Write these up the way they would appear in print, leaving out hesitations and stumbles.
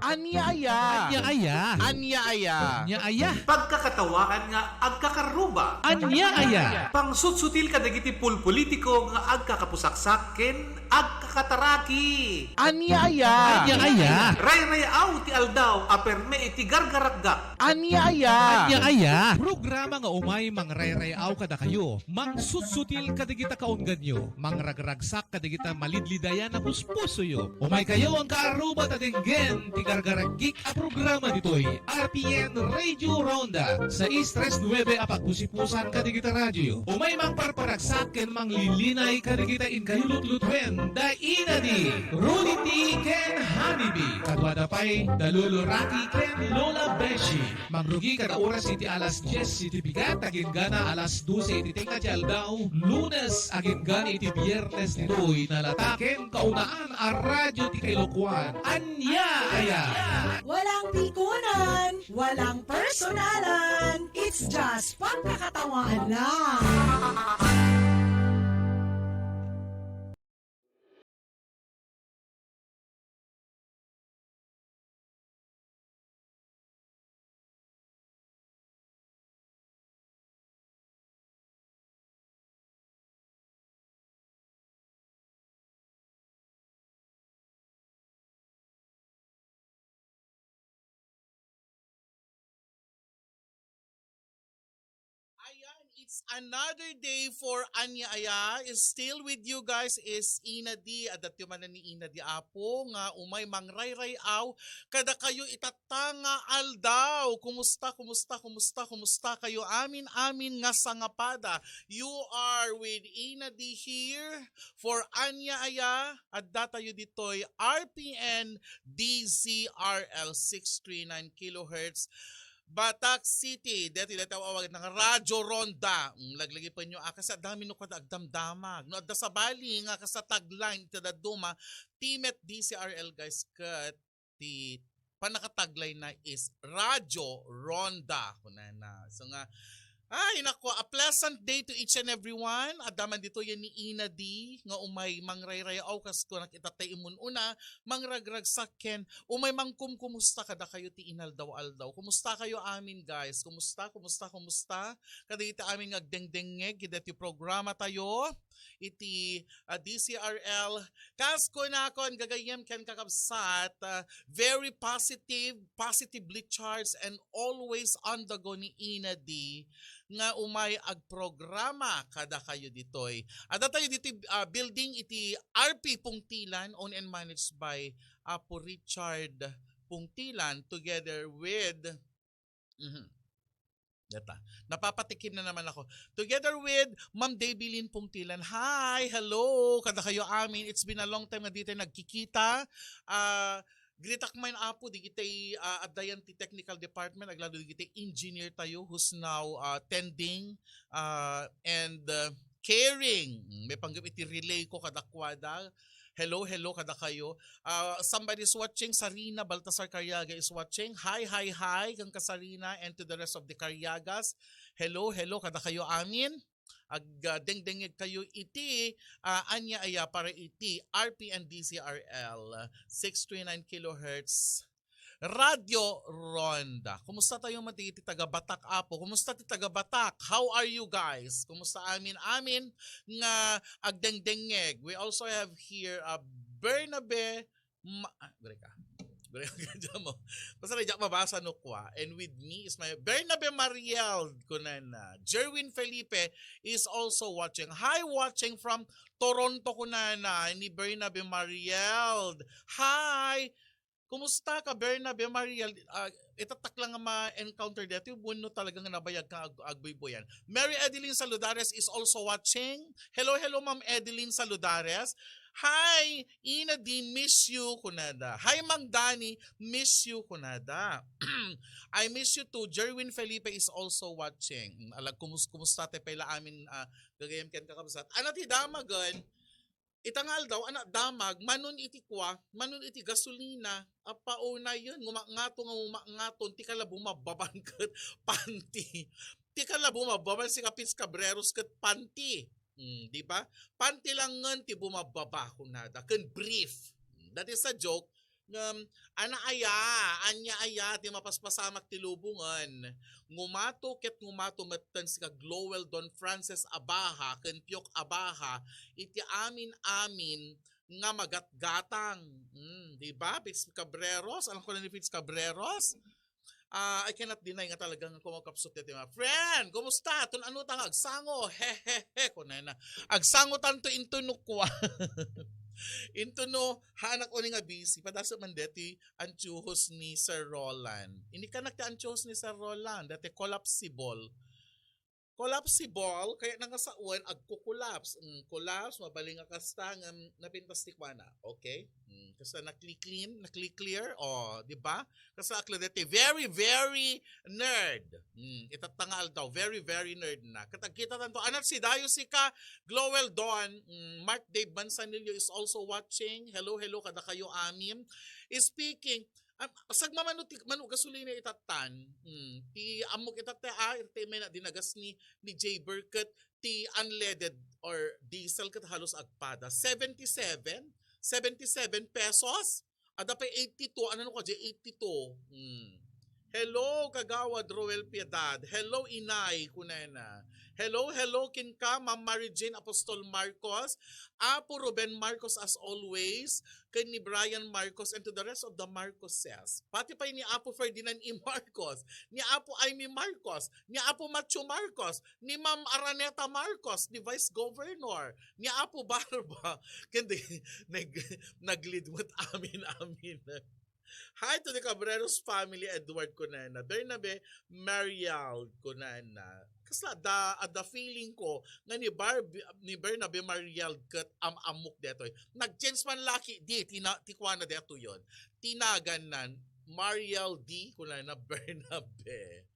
Anya-aya. Anya-aya. Anya-aya. Anya-aya. Pagkakatawaan nga agkakaruba. Anya-aya. Pangsutsutil ka dagiti pulpolitiko nga agkakapusaksaken agkakataraki. Anya-aya. Anya-aya. Ray-rayaw ti aldaw aperme iti gargaragga. Anya-aya. Anya-aya. Programa nga umay mangrayrayaw kada kayo. Mangsussutil kadigita kaunggan nyo. Mangragragsak kadigita malidlidayan na puspuso yo. Umay kayo ang kaaruba tatinggen ti gargaragik a programa ditoy. RPN Radio Ronda sa Istres 9 apagpusipusan kadigita radyo. Umay mangparparagsak ken manglilinay kadigita in kayulutlutuin da inadi. Rudy ken Hanibi. Kadwada pay daluluraki ken Lola Beshi. Mangrugi kada oras iti alas 10 iti bigat agin gana alas 12 iti tingka ti aldaw. Lunes agin gana iti biyernes nitoy nalataken kaunaan a radyo ti Kailokuan. Anya-aya. Walang pikunan, walang personalan. It's just pagkakatawahan lang. Ayan, it's another day for Anya-aya. Is still with you guys is Ina D. Adat yung ni Ina D. Apo nga umay mangrayrayaw. Kada kayo itatanga aldaw. Kumusta kayo? Amin nga sangapada. You are with Ina D here for Anya-aya. At datayo ditoy RPN DZRL 639 kHz. Batak City, dati tawag ng Radyo Ronda. Laglagi pa nyo, kasi dami no kada agdamdamag. No, da sa bali nga kasi tagline tada duma, Timet DCRL guys, kat ti panakatagline na is Radyo Ronda. Kunana. So nga, ay nako, a pleasant day to each and everyone. Adaman dito yan ni Ina D nga umay mangrayrayaw kas ko nakitatay imun una mangragragsaken umay kumusta kada kayo ti inaldaw-aldaw. Kumusta kayo amin guys? Kumusta? Kada iti amin ngagdengdengeg iti programa tayo iti DCRL kas ko na kon gagayem ken kakabsat very positively charged and always on the go ni Ina D nga umay ag programa kada kayo ditoy. Ada tayo dito building iti RP Pungtilan owned and managed by Apo Richard Pungtilan together with data. Napapatikim na naman ako. Together with Ma'am Debilin Pungtilan. Hi, hello. Kada kayo amin. It's been a long time na dito nagkikita. Gritak main apo di kitay adayan ti technical department aglado di kitay engineer tayo who's now tending and caring. May panggap iti relay ko kadakwada. Hello kada kayo. Somebody is watching. Sarina Baltasar Carriaga is watching. Hi kang Kasarina and to the rest of the Carriagas. Hello kada kayo amin. Ag dengdengeg kayo iti Anya-aya para iti RPN DCRL 639 kHz Radio Ronda. Kumusta tayo mati iti taga Batak Apo? Kumusta ti taga Batak? How are you guys? Kumusta amin nga agdengdengeg. We also have here Bernabe Basta na mabasa no kwa. And with me is my Bernabe Mariel kunana. Jerwin Felipe is also watching. Hi, watching from Toronto kunana ni Bernabe Mariel. Hi! Kumusta ka Bernabe Mariel? Itatak lang nga ma-encounter dito. Buno talagang nabayag ka agboy-boyan. Mary Edeline Saludares is also watching. Hello Ma'am Edeline Saludares. Hi, Ina D, miss you, kunada. Hi, Mang Dani, miss you, kunada. I miss you too. Jerwin Felipe is also watching. Alag, kumusta te pala amin gagayam ken kakabsat. Ano ti damagan? Itangal daw, anak damag, manon iti kwa, manon iti gasolina, apauna yun, ngumangaton, ti kala bumababan kat panti. Ti kala bumababan si Kapits Cabreros kat panti. Di ba? Panti lang ngan ti bumababa kunada. Ken brief. That is a joke Ana anya aya, ti mapaspasamak ti lubungan. Ngumato ket ngumato metten si kag Glowel Don Francis Abaha, ken Piok Abaha, iti amin-amin nga magatgatang. Di ba? Fitz Cabreros, alam ko na ni Fitz Cabreros. I cannot deny nga talagang kumakapsot ito mga friend. Kumusta? Tun ano tang agsango? Hehehe. Kunay na. Agsango tanto into nukwa. Into no, hanak o nga busy. Padasa man deti anchuhos ni Sir Roland. Hindi ka nakta anchuhos ni Sir Roland. Dati collapsible. Collapsible, kaya nga sa uwan, agkukulaps. Collapse, mabaling nga kasta, napintas ti kwa na. Okay? Kasi nakli-clear, di ba? Kasi akladete, very, very nerd. Itatangal daw, very, very nerd na. Kita tanto, anak si Dayo si ka, Glowel Don, Mark Dave Manzanillo is also watching. Hello, kada kayo amin. Speaking, asag mamano gasolina itatan. Ti amok itate ite may na dinagas ni Jay Burkett ti unleaded or diesel ket halos agpada 77 pesos. Ada pa 82 ano ko 82. Hello kagawad Roel Piedad. Hello Inay kunena. Hello kinka Ma'am Mary Jane Apostol Marcos, Apo Ruben Marcos as always, kay ni Brian Marcos and to the rest of the Marcoses. Pati pa ni Apo Ferdinand E. Marcos, ni Apo Amy Marcos, ni Apo Macho Marcos, ni Ma'am Araneta Marcos, ni Vice Governor, ni Apo Barba. Kundi nag-lead with amin. Hi to the Cabreros family, Edward Conana, Bernabe, Marial Conana. Kasi the feeling ko nga ni Bernabe Marial kat amok deto. Nag-change man laki di tikwana deto yon. Tinaganan Marial D Conana Bernabe.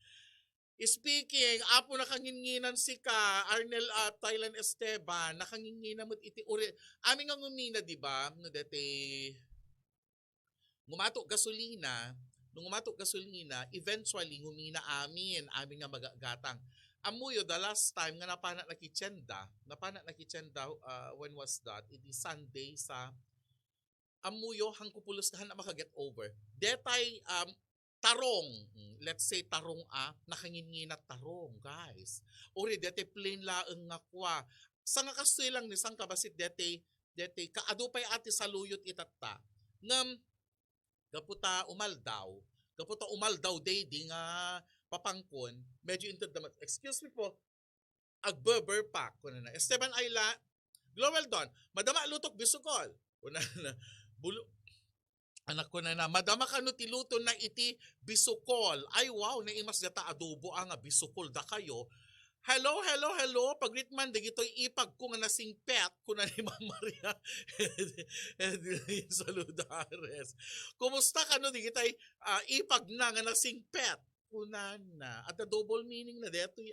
Speaking, apo nakanginginan si ka, Arnel Thailand Esteban, nakanginginan mo iti uri. Aming nga ngumina, di ba? No, dete, ngumatok gasolina, eventually ngumina amin nga magagatang. Amuyo, the last time nga napana na kitchenda, when was that? It is Sunday sa amuyo, hangkupulos na makaget over. Detay, tarong, let's say tarong nakangingin na tarong, guys. Ori, dete plain laeng nga kwa. Sa nga kastoy lang ni sang kabasit dete, kaadupay ati saluyot itatta. Ngam, gaputa umaldaw day di nga papangkon, medyo into the excuse me po, agberber pa kuno na. Esteban Ayla, Glowel Don, madama lutok bisukol. Kuno na anak ko na madama kano tiluto na iti bisukol. Ay wow, naimas data adobo ang bisukol da kayo. Hello. Pagrit man digitoy ipag ko nga nasing pet ko na ni Ma'am Maria Saludares. Kumusta ka no digitoy ipag na nga nasing pet kunan na. At the double meaning na detoy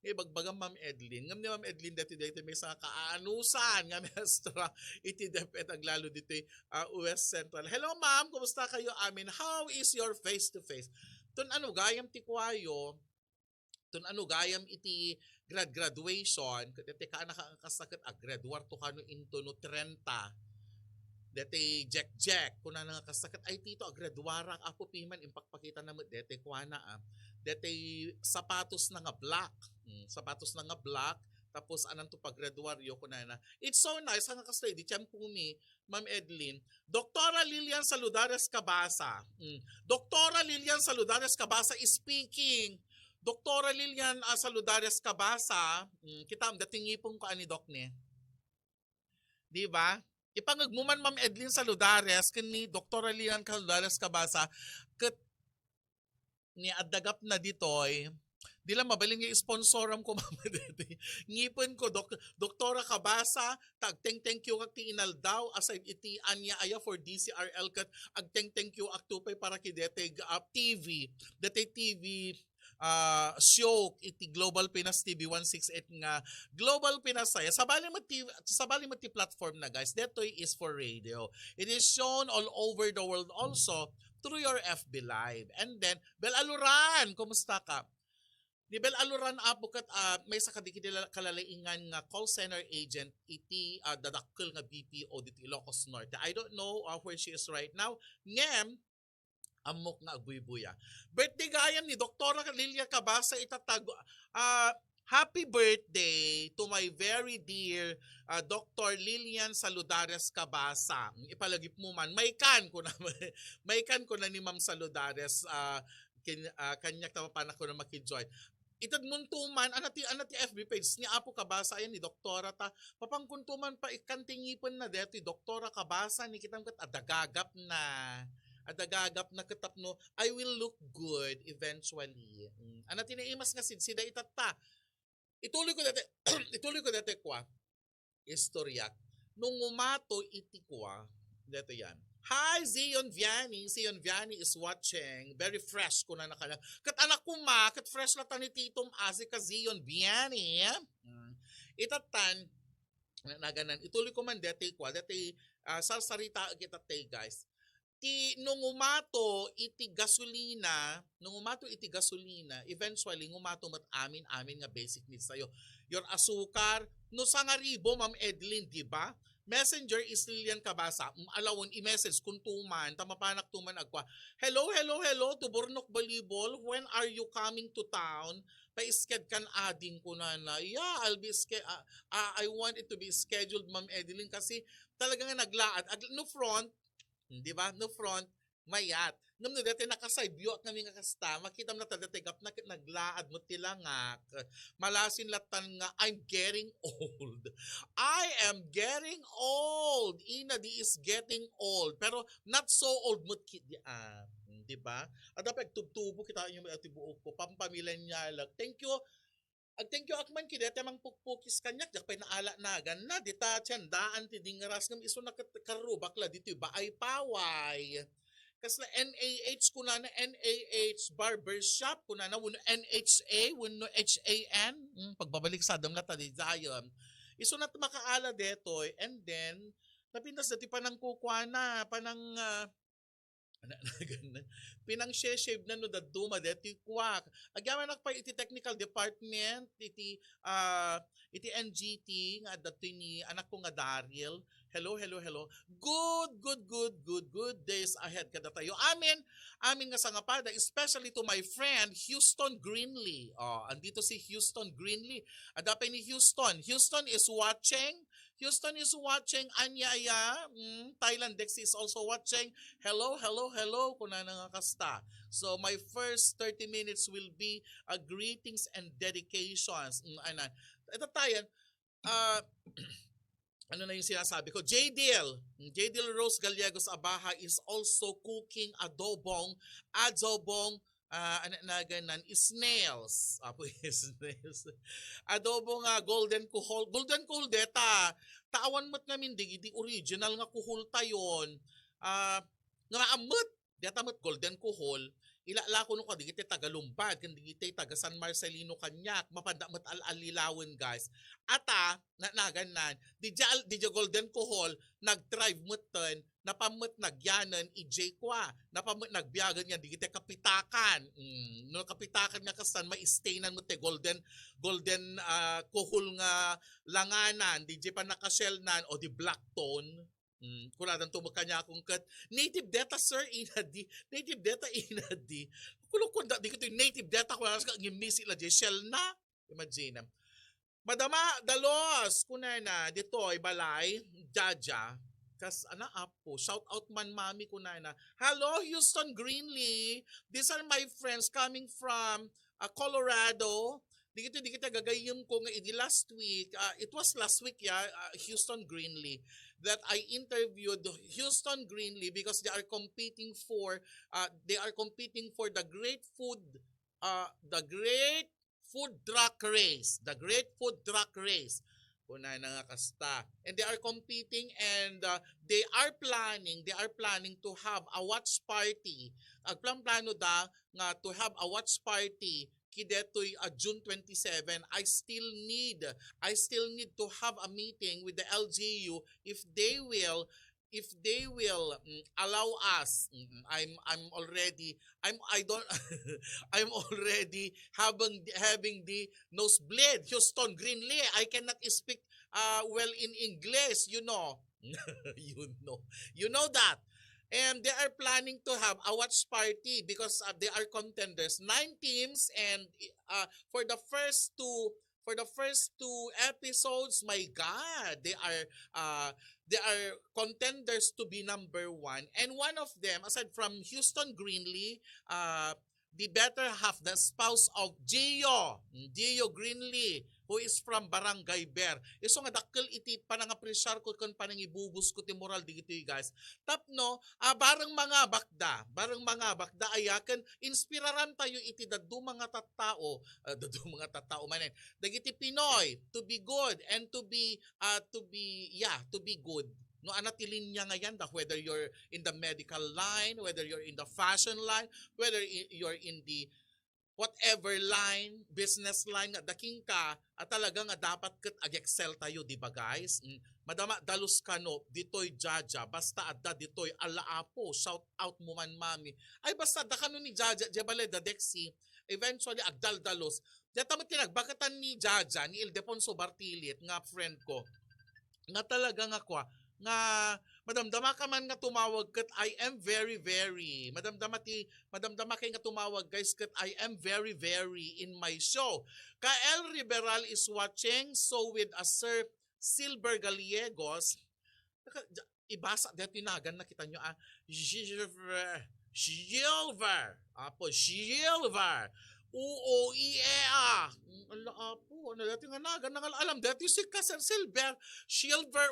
ngay bagbagang Ma'am Edlin. Ngam ni Ma'am Edlin dito may sa kaanusan nga mestra iti depet aglalo dito West Central. Hello ma'am, kumusta kayo amin? How is your face to face? Tun ano gayam ti kwayo, tun ano gayam iti graduation, kati ka nakakasakit graduar to kano into no 30. Dete Jack kuna nga kasakit ay tito graduara ako piman impakpakita na mo dete kuana dete sapatos na nga black. Sapatos na nga black tapos anan to paggraduaryo kuna na. It's so nice nga kastay di tiyam pumi Ma'am Edlin. Doktora Lilian Saludares Cabasa. Doktora Lilian Saludares Cabasa is speaking. Doktora Lilian Saludares Cabasa, kita dating ipong ko ani Doc ne. Di ba? Ipangagmuman Ma'am Edlin Saludares kani Dr. Lilian Saludares Cabasa ket ni adagap na ditoy di lang mabaling nga sponsoram ko Ma'am Edlin. Ngipon ko Doktora Cabasa tag thank you kag ti inaldaw aside iti anya aya for DCRL ket ag thank you aktupay para kidete TV. Dete TV show iti Global Pinas TV 168 nga Global Pinas saya sabali mo ti platform na guys. Detoy is for radio. It is shown all over the world also through your FB Live. And then Bel Aluran, kumusta ka? Nibel aluran apo kat may sa kadikit kalalaingan nga call center agent iti dadakkel nga BPO dito Ilocos Norte. I don't know where she is right now. Ngem amok nga agbuy-buya. Birthday gayam ni Doktora Lilia Cabasa itatag happy birthday to my very dear Dr. Lilian Saludares Cabasa. Ipalagip mo man may kan ko na ni Ma'am Saludares kanyak tamapanak ko na makijoin. Itad muntuman anati FB page ni Apo Cabasa ayan ni Doktora ta papangkuntuman pa ikantingipon na deto Doktora Cabasa ni kitang kat adagagap na katapno I will look good eventually. Anati na imas nga sida itata. Ituloy ko dati kwa istorya nung umato iti kwa dito yan. Hi, Zion Vianney. Zion Vianney is watching. Very fresh ko na nakala. Kat anak ko kat fresh na tani titom asi ka Zion Vianney. Itatan, na ganan. Ituloy ko man dati kwa. Dati, salsarita kita tay guys. Nung umato iti gasolina, eventually ngumato mat amin nga basic needs tayo. Your asukar, no sa nga ribo, Ma'am Edlin, di ba? Messenger is Lilian Cabasa. Alawon i-message kung tuman, tamapanak tuman agwa. Hello, to Bornok Balibol. When are you coming to town? Pa-sked kan ading ko na. Yeah, I'll be I want it to be scheduled, Ma'am Edeline, kasi talagang naglaad. No front, di ba? No front, mayat. Nung dati nakaside view at namin kakasta, makita mo na tadatigap na naglaad mo tilangak. Malasin latan nga, I'm getting old. I am getting old. Ina di is getting old. Pero not so old mo di ba? At dapat tubtubo kita yung atibuok ko, pampamilya niya lang. Thank you akman kidete mang pukpukis kanyak jak pay naala nagan na dita tiandaan ti dingaras ngam iso nakarubak la dito ba ay paway. Kas na NAH kuna na NAH barbershop kuna na wano NHA wano HAN pagbabalik sa dam na tadi dayon. Iso na makaala detoy and then napintas dati panang kukwana panang pinang shave na no daduma deti kwak agyaman nak pa iti technical department iti NGT nga dati ni anak ko nga Daryl. Hello good days ahead kada tayo amin nga sangapada especially to my friend Houston Greenlee. Andito si Houston Greenlee adapay ni Houston is watching Anyaya. Thailand Dex is also watching. Hello kuna nga kasta. So my first 30 minutes will be greetings and dedications. Ito tayo ano na yung sinasabi ko? J.D.L. Rose Gallegos Abaha is also cooking adobong snails. Snails. Adobong golden kuhol. Golden kuhol deta. Tawan mo't namin di original nga kuhol tayon. Nga maamot. Deta mo't golden kuhol. Ilala ko nung kadigite Tagalumbad, kandigite taga San Marcelino kanyak, mapandamat al-alilawan guys. Ata, naganan, di golden kuhol, nag-drive mutan, napamut nagyanan, ijay kwa, napamut nagbiyagan yan, digite kapitakan. No kapitakan nga kasan, ma-staynan mo te golden kuhol nga langanan, di pa nakashellnan, o di Blackstone. Kuladan tumakanya akong kat native data sir inadi native data inadi kulukon da di ko native data ko nas ka ngimisi la shell na imagine madama dalos kunana ditoy balay jaja kas ana apo shout out man mami kunana hello Houston Greenlee, these are my friends coming from Colorado. Di kita gagayim ko nga last week, it was last week Houston Greenlee, that I interviewed Houston Greenlee because they are competing for the great food truck race. Kuna na nga kasta. And they are competing and they are planning to have a watch party. Agplano da nga to have a watch party kidetoy June 27. I still need to have a meeting with the LGU if they will if they will allow us, I'm already I don't I'm already having the nosebleed. Houston Greenlee, I cannot speak well in English, you know. You know that. And they are planning to have a watch party because they are contenders, 9 teams, and for the first two episodes, my God, they are contenders to be number one. And one of them, aside from Houston Greenlee, the better half, the spouse of Gio Greenlee, who is from Barangay Bear. Iso nga dakkel iti panangapresyar ko kun panangibubus ko ti moral digito guys. Tapno, bareng mga bakda ayaken inspiraran tayo iti daddu mga tattao manen. Dagiti Pinoy to be good and to be good. No, anatilin niya ngayon, whether you're in the medical line, whether you're in the fashion line, whether you're in the whatever line, business line, nga daking ka, at talaga nga dapat kat ag-excel tayo, di ba guys? Madama, dalus ka no, ditoy Jaja, basta adda ditoy, alaapo, shout out mo man mami. Ay basta, da ka no ni Jaja, jabale da Dexy, eventually agdaldalos. Diyata mo tinagbakatan ni Jaja, ni Ildefonso Bartilit, nga friend ko, nga talaga nga kwa, nga madamdama ka man nga tumawag kat I am very madamdama kay nga tumawag guys kat I am very in my show. Kael Riberal is watching, so with a Sir Silver Gallegos, ibasa dito tinagan nakita nyo Silver UOEA. Ala po, ano dati nga nagan alam dati si Kasar Silver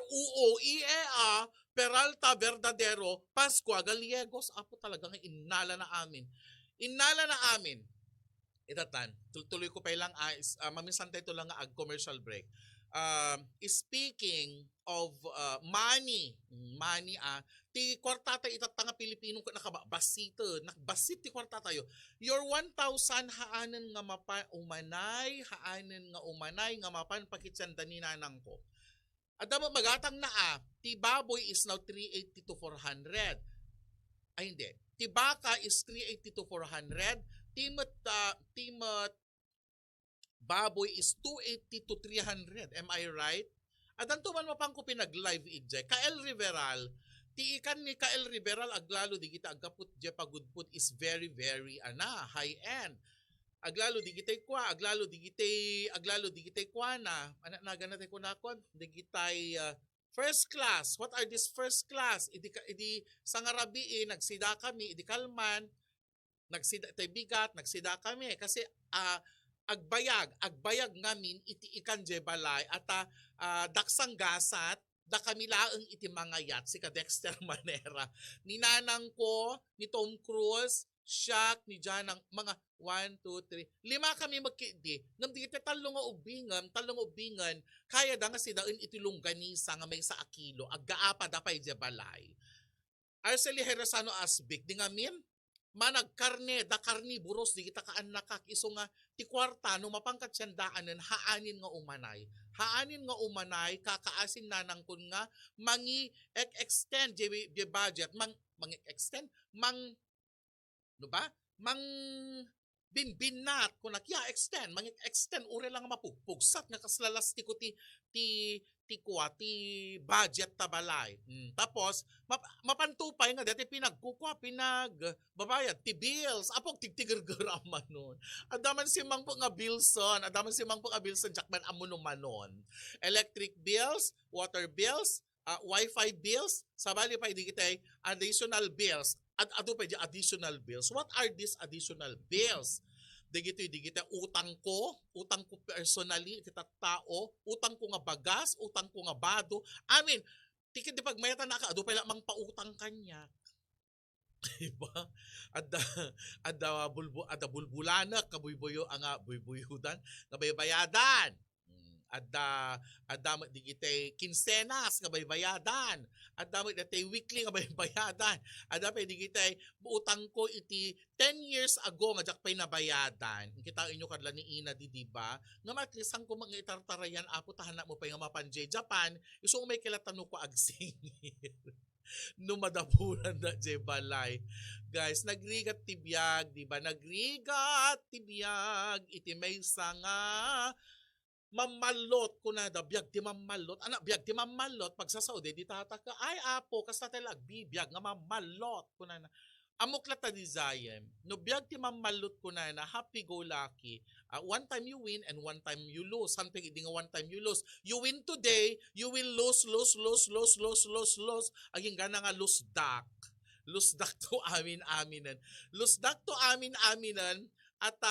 UOEA Peralta Verdadero Pascua Gallegos. Apo talaga nga inala na amin. Itatan, tuloy ko pa lang mamisan tayo lang nga commercial break. Speaking of money ti kwartata itatanga Pilipino ka nakabasit ti kwartata yo. Your 1,000 haanen nga umanay nga mapan pakitsanda ni nanang ko. Adama magatang na ti baboy is now 380 to 400. Ay hindi. Ti baka is 380 to 400. Timot baboy is 280 to 300. Am I right? Adan to man mapang ko pinag-live ije. Kael Riveral, ti ikan ni Kael Riveral aglalo di kita agaput je pagudput is very high end. Aglalo di kita kwa na anak na ganate ko nakon di kita first class. What are this first class? Idi sangarabi nagsida kami, idi kalman, nagsida tay bigat, nagsida kami kasi agbayag ngamin iti ikan je balay at daksang gasat da kami laeng iti mangayat si ka Dexter Manera ni nanang ko ni Tom Cruise siya ni Janang mga 1, 2, 3 5 kami magkidi ngam di kita talong ubingan kaya da nga si daen iti longganisa nga may sa akilo aggaapa da pay je balay. Arceli Herosano Asbik di ngamin manag karne da karniburos di kita kaan nakak iso nga ti kwarta no mapangkat siyandaanan haanin nga umanay kakaasin nanang kun nga mangi extend je budget mang extend mang no ba mang binbinat kun extend mang extend ure lang mapugpugsat nga kaslalas ti budget tabalay. Tapos mapantupay nga dati pinagbabayad ti bills apog tigtigergaraman nun. Adaman si Mangpo nga Bilson Jackman amuno manon. Electric bills, water bills, wifi bills, sabali pa di kita additional bills. Ado pa di additional bills. What are these additional bills? Digito utang ko personally kita tao, utang ko nga bagas, utang ko nga bado. I mean, tikit di pagmayatan na ka ado pa lamang pautang kanya. Diba? Ada bulbulanak kabuybuyo ang buybuyudan nga baybayadan. Ada digitay kinsenas nga baybayadan. Ada digitay weekly nga baybayadan. Ada pa digitay utang ko iti 10 years ago nga jakpay nabayadan. Kita inyo kadla ni Ina di ba? Nga matlisang ko mga itartarayan apo tahanak mo pa nga mapanje Japan. Iso may kilatano ko agsingit. numadapuran na jay balay. Guys, nagrigat tibiyag, di ba? Nagrigat tibiyag, iti may sanga mamalot ko na da biyag ti mamalot. Anak, biyag ti mamalot. Pag sa Saudi, di tataka, ay apo, kas tatay bibiyag nga mamalot ko na. Amok lata di Zion. No biyag ti mamalot ko na happy go lucky. One time you win and one time you lose. Something hindi nga one time you lose. You win today, you will lose. Aging gana nga lose dak. Lusdak to amin-aminan. Lusdak to amin-aminan at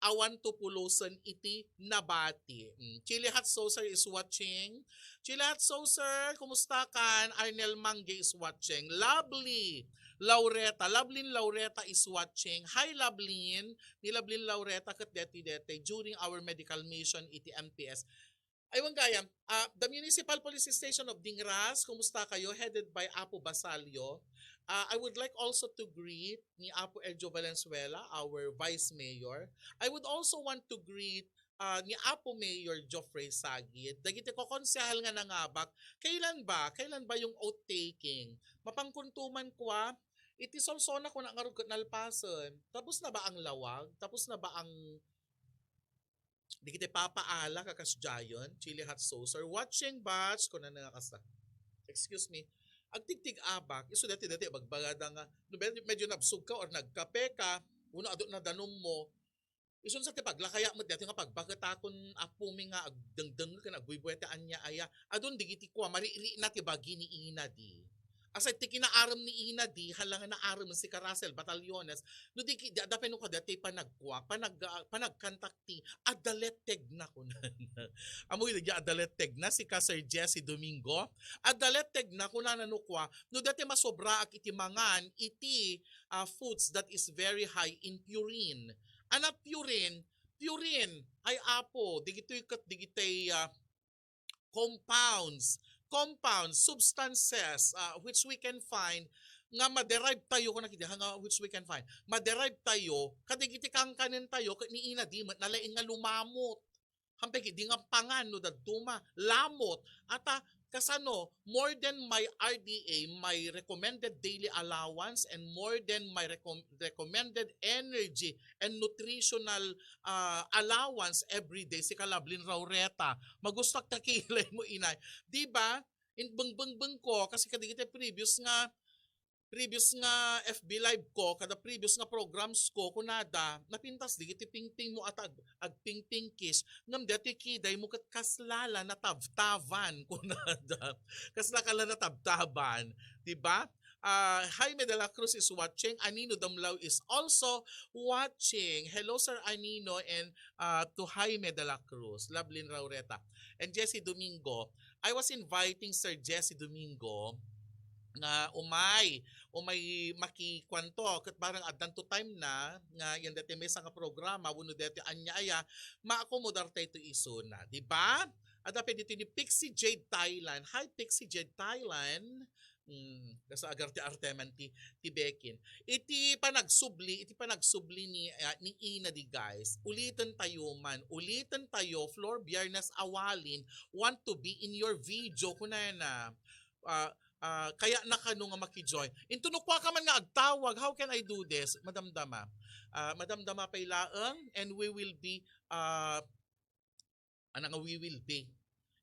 awan to pulosan iti nabati. Chili Hot Saucer is watching. Chili Hot Saucer, kumusta kan? Arnel Mangge is watching. Lovely Lovelyn Laureta is watching. Hi Lovelyn. Ni Lovelyn Laureta kat deti during our medical mission iti MPS. Aywan gaya, the Municipal Police Station of Dingras, kumusta kayo? Headed by Apo Basalio. I would like also to greet ni Apo Eljo Valenzuela, our Vice Mayor. I would also want to greet ni Apo Mayor Joffrey Sagid. Dagiti ko konsehal nga nangabak. Kailan ba yung oath taking? Mapangkuntuman ko iti solsona ko na ngarugot nalpason. Tapos na ba ang lawag? Tapos na ba ang di kita papaala kakas Jayon, Chili Hot Saucer, watching batch ko na nakasa. Excuse me. Agtigtig abak, iso dati bagbagada nga, medyo nabsug ka or nagkape ka, una adot na danom mo, ison sa paglakaya mo dati nga pagbagatakon apumi nga agdengdeng ka nagbuibuete anya aya, adon digiti ko mariri na tibagi ni ina di. Asay ti kinaaram ni ina di halangan na aram si Caracel Batalyones no di dapen ko dati panagkwa panagkantakti adaleteg na ko na. Amoy di adaleteg na si Sir Jesse Domingo. Adaleteg na ko na nanukwa no dati masobra ak iti mangan iti foods that is very high in purine. Ana purine ay apo digitoy compounds, substances which we can find nga ma-derive tayo kung nakita nga which we can find. Ma-derive tayo, kadigiti kang kanin tayo, ni ina di nalaing nga lumamot. Hampay di nga pangan no daduma, lamot. Ata kasano, more than my RDA, my recommended daily allowance and more than my recommended energy and nutritional allowance every day si Lovelyn Laureta. Magustak takilay mo inay. Di ba? Beng ko kasi kadigiti previous nga FB live ko, kada previous nga programs ko, kunada, napintas di iti pingping mo at agpingping kiss, ngam dati kiday mo kat kaslala na tabtavan, kunada. Kaslala na tabtaban, diba? Jaime de la Cruz is watching. Anino Damlao is also watching. Hello Sir Anino and to Jaime de la Cruz, Lovelyn Laureta. And Jesse Domingo. I was inviting Sir Jesse Domingo nga umay makikwanto ket barang addan to time na nga yan dati may nga programa wenno dati anya aya maakomodar tayo to iso na, di ba? Adape dito ni Pixie Jade Thailand. Hi Pixie Jade Thailand. Kasa agarte arteman ti Bekin. Iti panagsubli ni Ina di guys. Ulitan tayo Flor Biernes Awalin want to be in your video kunana. Kaya nakano nga makijoin. Intunukwa ka man nga agtawag. How can I do this? Madam Dama pay laeng and we will be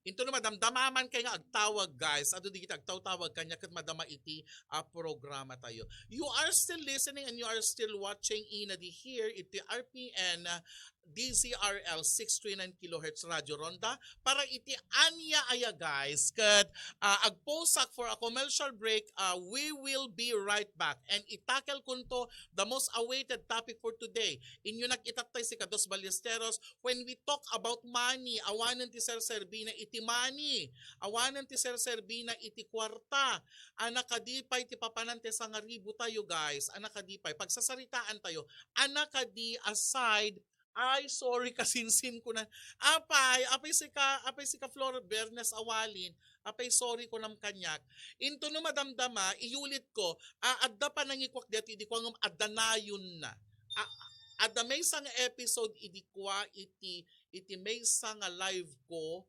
Into na madamdamaman kay nga agtawag guys. Ado di kita agtawag kanya kat madama iti programa tayo. You are still listening and you are still watching Ina di here iti RPN DZRL 639 kHz Radio Ronda para iti anya aya guys kat agposak for a commercial break. We will be right back and itakel kunto the most awaited topic for today. Inyo nakitatay si Kados Ballesteros when we talk about money. Awanan ti Sir Serbina iti money. Awanan ti Sir Serbina iti kwarta. Anakadipay ti papanante sa nga ribu tayo guys. Anakadipay pagsasaritaan tayo. Anakadi aside. Ay, sorry, kasinsin ko na. Apay si ka Flor Bernes Awalin. Apay, sorry ko nam kanyak. Into no madamdama, iulit ko, adda pa nangikwak dati, di ko ang adda na yun na. Adda may sang episode, idi kwa iti may sang live ko,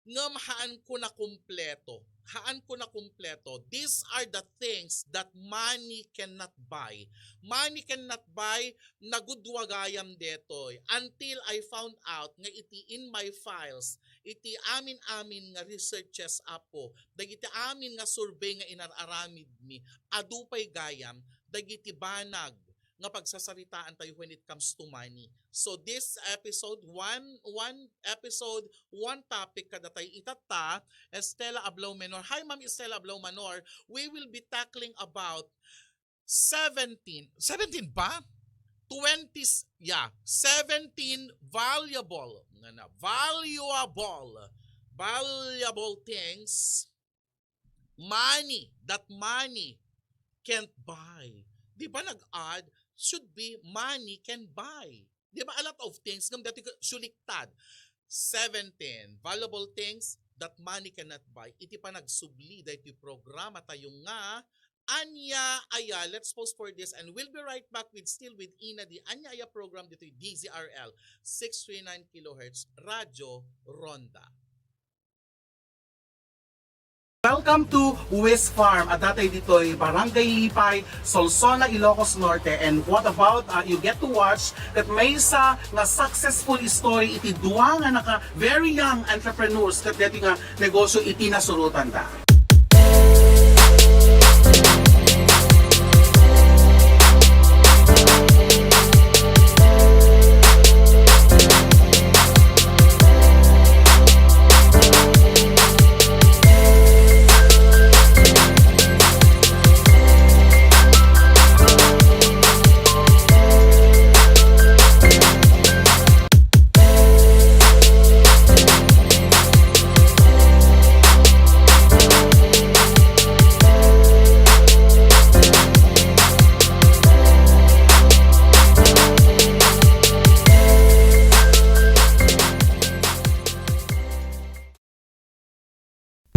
ngam haan ko na kumpleto. Haan ko na kumpleto. These are the things that money cannot buy. Money cannot buy nagudwagayam detoy. Until I found out nga iti in my files, iti amin-amin nga researches apo, dagiti amin nga survey nga inararamid mi, adupay gayam, dagiti banag nga pagsasaritaan tayo when it comes to money. So this episode, one topic kada tayo itata, Estela Ablao Menor. Hi Ma'am Estela Ablao Menor. We will be tackling about 17 ba? 17 valuable things that money can't buy. Di ba nag-add? Should be money can buy. Di ba a lot of things ngam dati suliktad. 17 valuable things that money cannot buy. Iti pa nagsubli dahil programa tayo nga Anya Aya. Let's pause for this and we'll be right back with Ina the Anya Aya program dito yung DZRL 639 kHz Radyo Ronda. Welcome to West Farm. At datay dito'y Barangay Lipay, Solsona, Ilocos Norte. And what about you get to watch that may isa nga successful story iti duwa nga naka very young entrepreneurs kat dito nga negosyo iti nasurutan ta.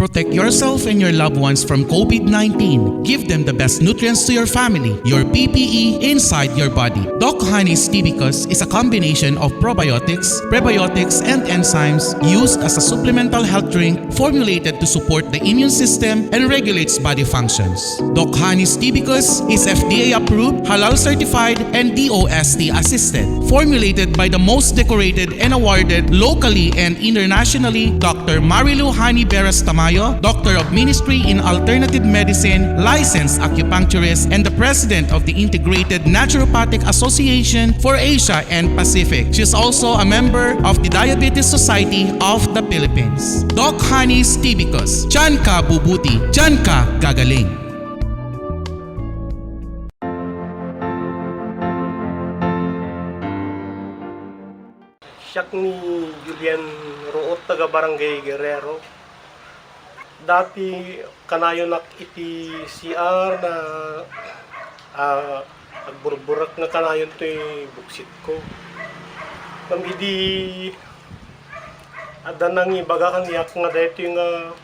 Protect yourself and your loved ones from COVID-19. Give them the best nutrients to your family, your PPE inside your body. Doc Honey's Tibicus is a combination of probiotics, prebiotics, and enzymes used as a supplemental health drink formulated to support the immune system and regulates body functions. Doc Honey's Tibicus is FDA approved, halal certified, and DOST assisted. Formulated by the most decorated and awarded locally and internationally, Dr. Marilu Hani Beras Tamayo, Doctor of Ministry in Alternative Medicine, licensed acupuncturist, and the President of the Integrated Naturopathic Association for Asia and Pacific. She is also a member of the Diabetes Society of the Philippines. Doc Honey's Tibicus. Diyan ka bubuti, diyan ka gagaling. Siyak ni Julian Root, taga Barangay Guerrero. Dati kanayo nak iti CR na agburburak na kanayon to'y buksit ko. Kami di ada nang ibaga kang yak nga dito yung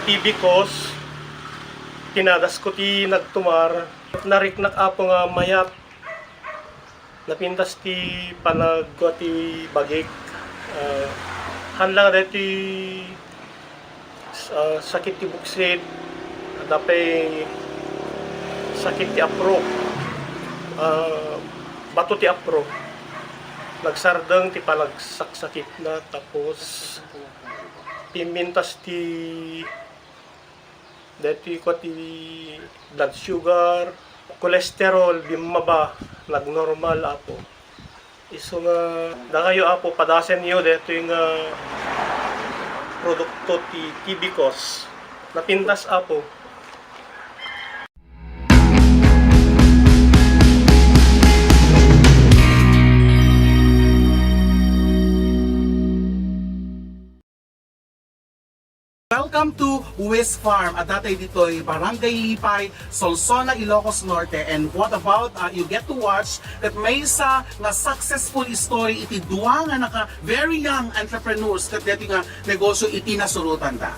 tibikos tinadas ko ti nagtumar nariknak apo nga mayat napintas ti panagwa ti bagik hanlang dito sakit ti buksit dapay sakit ti apro bato ti apro nagsardeng ti palagsaksakit na tapos pimintas ti dito ko ti blood sugar cholesterol bimaba nagnormal apo iso nga da kayo apo padasen niyo dito yung produkto ti Tibicos napintas apo. Welcome to West Farm. At datay dito'y Barangay Lipay, Solsona, Ilocos Norte. And what about you get to watch that may isa nga successful story iti duwa nga naka very young entrepreneurs kat dito nga negosyo iti nasurutan ta.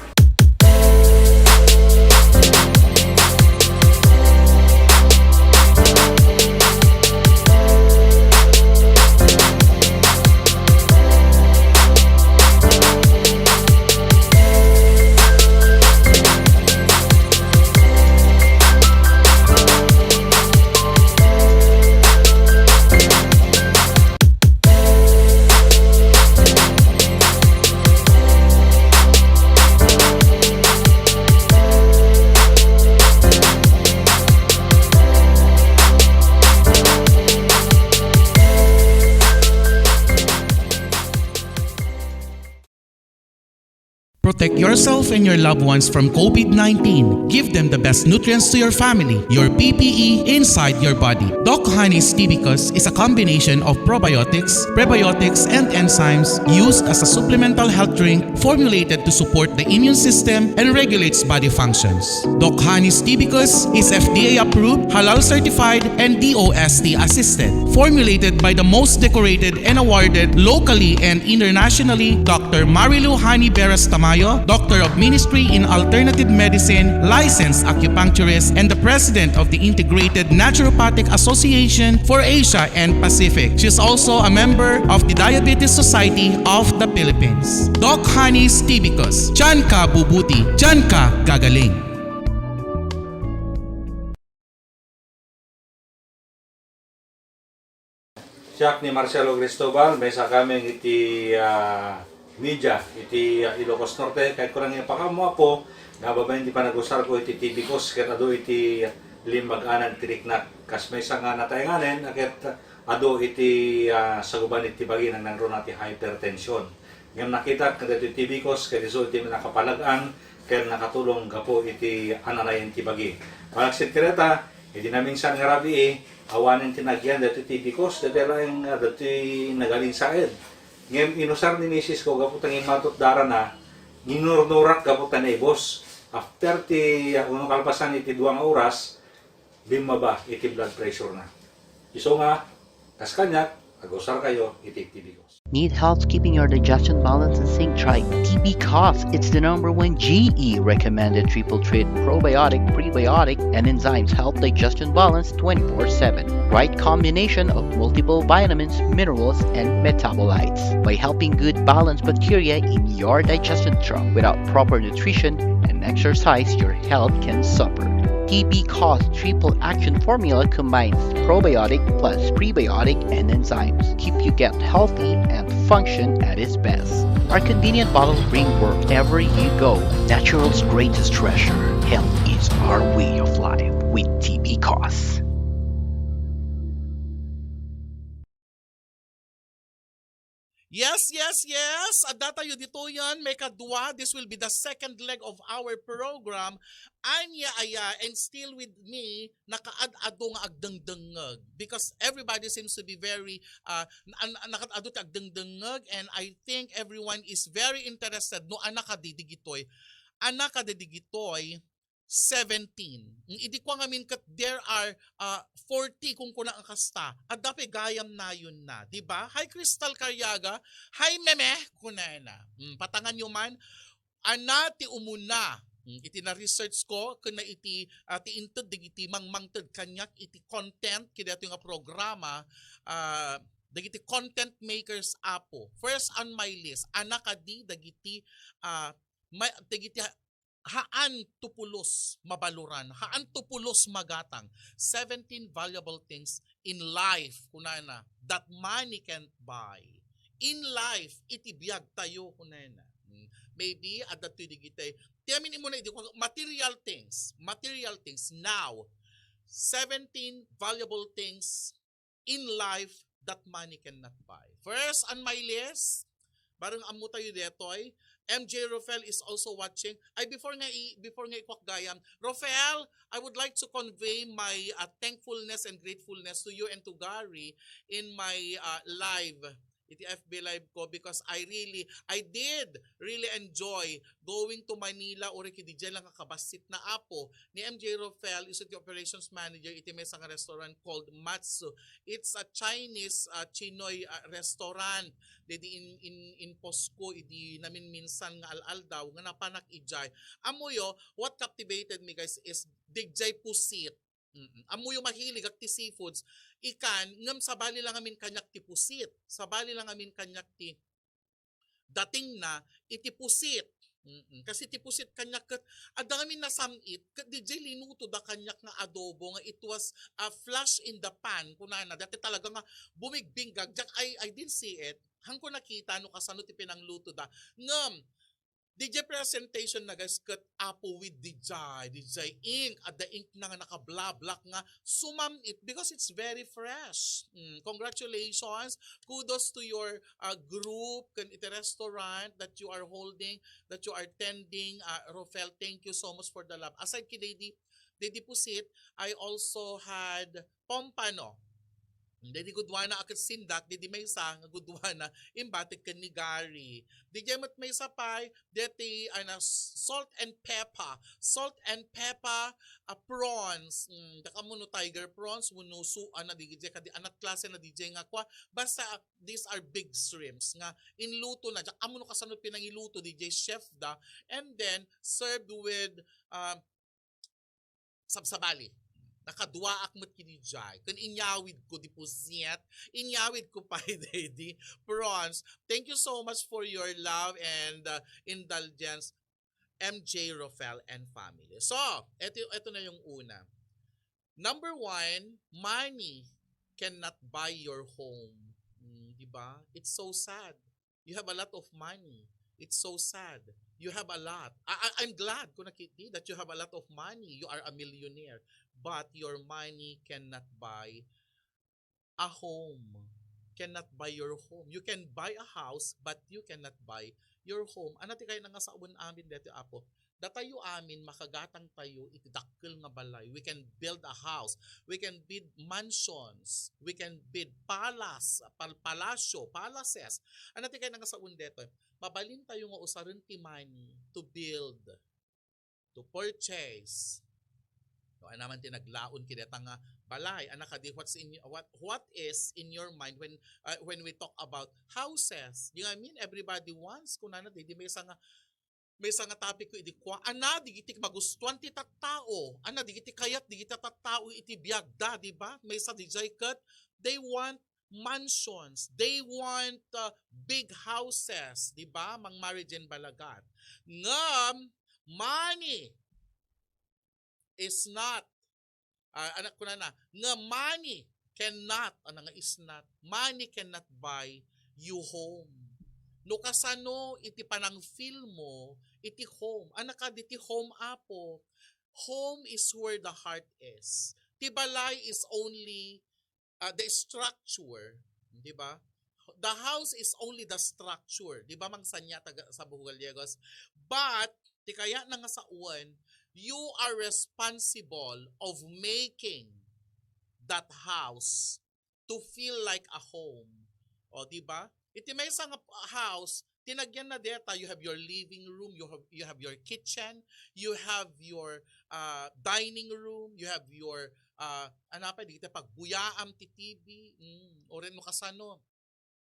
Protect yourself and your loved ones from COVID-19. Give them the best nutrients to your family, your PPE inside your body. Doc Honey's Tibicus is a combination of probiotics, prebiotics, and enzymes used as a supplemental health drink formulated to support the immune system and regulates body functions. Doc Honey's Tibicus is FDA approved, halal certified, and DOST assisted. Formulated by the most decorated and awarded locally and internationally, Dr. Marilu Hani Beras Tamayo, Doctor of Ministry in Alternative Medicine, licensed acupuncturist, and the President of the Integrated Naturopathic Association for Asia and Pacific. She's also a member of the Diabetes Society of the Philippines. Doc Honey's Tibicus. Diyan ka bubuti, diyan ka gagaling. Siya ni Marcelo Cristobal, may sa kami iti media, iti Ilocos Norte, kahit ko lang yung pakamo ako, nababayin di pa nag-usar ko iti Tibicus, kahit ado iti limbag-anan tiriknak, kas may sa nga natayanganin, kahit ado iti saguban iti bagi ng nangro natin hypertension. Ngayon nakita, kahit iti Tibicus, kahit iso iti nakapalagaan, kahit nakatulong gapo iti ananayin iti bagi. Malaksit kireta, hindi namin sa ngarabi awanin tinagyan dati Tibicus, dati lang dati nagaling saed. Ngayon inusar ni Mrs. ko gaputang imatot dara na ginurnurak gaputan na ibos. After ti unong kalpasan iti 2 oras, bimaba iti blood pressure na. Iso nga, kas kanyak, agusar kayo iti Tibicus. Need help keeping your digestion balanced and sync? Try TB Cos. It's the #1 GE recommended triple treat probiotic, prebiotic, and enzymes help digestion balance 24/7. Right combination of multiple vitamins, minerals, and metabolites by helping good balance bacteria in your digestion tract. Without proper nutrition and exercise, your health can suffer. TB Cos triple action formula combines probiotic plus prebiotic and enzymes. Keep you gut healthy and function at its best. Our convenient bottle bring wherever you go. Natural's greatest treasure. Health is our way of life with TB Cos. Yes, yes, yes. Adda tayo dito yan. May kadwa. This will be the second leg of our program. Anya aya and still with me, nakaad-ado nga agdengdengeg. Because everybody seems to be very, nakaad-ado ti agdengdengeg, and I think everyone is very interested no anak kadidigitoy. Anak kadidigitoy, 17. Idi ko ngamin kat there are 40 kung kuna ang kasta. At dapat gayam na yun na. Diba? Hi Crystal Caryaga. Hi Meme. Kuna na. Patangan nyo man. Ana ti umuna. Iti na research ko. Kuna iti ti intod. Digiti mangmangtod kanyak. Iti content. Kaya ito yung programa. Dagiti content makers apo. First on my list. Ana kadi. Dagiti dagiti haan tupulos mabaluran, haan tupulos magatang, 17 valuable things in life, kunana, that money can't buy. In life, itibiyag tayo, kunana. Maybe, at that digitay, tiyamin mo na, material things, now, 17 valuable things in life that money cannot buy. First on my list, barang amo tayo detoy, MJ Rofel is also watching. Ay, before nga ikwak gayam, Rofel, I would like to convey my thankfulness and gratefulness to you and to Gary in my live, iti FB live ko, because I did really enjoy going to Manila or kidi dyan lang kakabasit na apo ni MJ Rofel, is the operations manager iti may isang restaurant called Matsu. It's a Chinese Chinoy restaurant. Dedi in Posco, idi namin minsan nga al-al daw, nga napanak ijay. Amuyo, what captivated me guys is digjay pusit. Amuyo mahilig at ti seafoods. Ikan, ngam sabali lang amin kanyak ti pusit. Sabali lang amin kanyak ti dating na iti pusit. Kasi ti pusit kanyak kat adami na samit kat DJ linuto da kanyak nga adobo nga it was flash in the pan kunana dati talaga nga bumigbinggag jak I didn't see it hang ko nakita no kasano ti pinangluto da ngam DJ presentation na guys kat apo with DJ ink at the ink na nga naka-black nga sumam it because it's very fresh. Congratulations, kudos to your group kan iti restaurant that you are holding, that you are tending. Rofel, thank you so much for the love. Aside kay Daddy Pusit, I also had Pompano. Didi gudwana akat sindak, didi may isa nga gudwana imbatik kan ni Gary. Didi mat may sapay, diti salt and pepper prawns. Daka mo no tiger prawns, muno suan na didi kadi anak klase na DJ nga kwa. Basta these are big shrimps nga inluto na. Daka mo no kasanod pinangiluto DJ chef da, and then served with sabsabali. Nakadua akmat kinijay. Kung inyawid ko di pusit, inyawid ko pa di prawns. Thank you so much for your love and indulgence, MJ Rofel and family. So, ito na yung una. Number 1, money cannot buy your home. Diba? It's so sad. You have a lot of money. It's so sad. You have a lot. I'm glad ko nakiti that you have a lot of money. You are a millionaire. But your money cannot buy a home. Cannot buy your home. You can buy a house, but you cannot buy your home. Ano ti kayo nga sa ubon amin dito apo? Datayo amin, makagatang tayo, itidakkel nga balay. We can build a house. We can build mansions. We can build palaces. Ano ti kayo nga sa ubon dito? Mabalin tayo nga usarin ti money to build, to purchase. No, naman tinaglaon kineta nga balay. Anak kadi what is in your mind when we talk about houses? You know what I mean? Everybody wants kunana di may nga topic ko idi kwa ana digiti magustuhan ti tattao. Ana digiti kayat digiti tattao iti biagda, di ba? May sa DJ cut, they want mansions, they want big houses, di ba? Mang Marijen Balagat. Ngam money is not anak ko na nga money cannot nga is not money cannot buy you home. No kasano iti panang feel mo iti home. Anak ka diti home apo. Home is where the heart is. Ti balay is only the structure, di ba? The house is only the structure, di ba? Mang sanya sa Buhugaliegos. But ti kaya na nga sa uwan, you are responsible of making that house to feel like a home. O, di ba? Iti may isang house, tinagyan na deta, you have your living room, you have your kitchen, you have your dining room, you have your dito pagbuyaam ti TV, o rin mo kasano.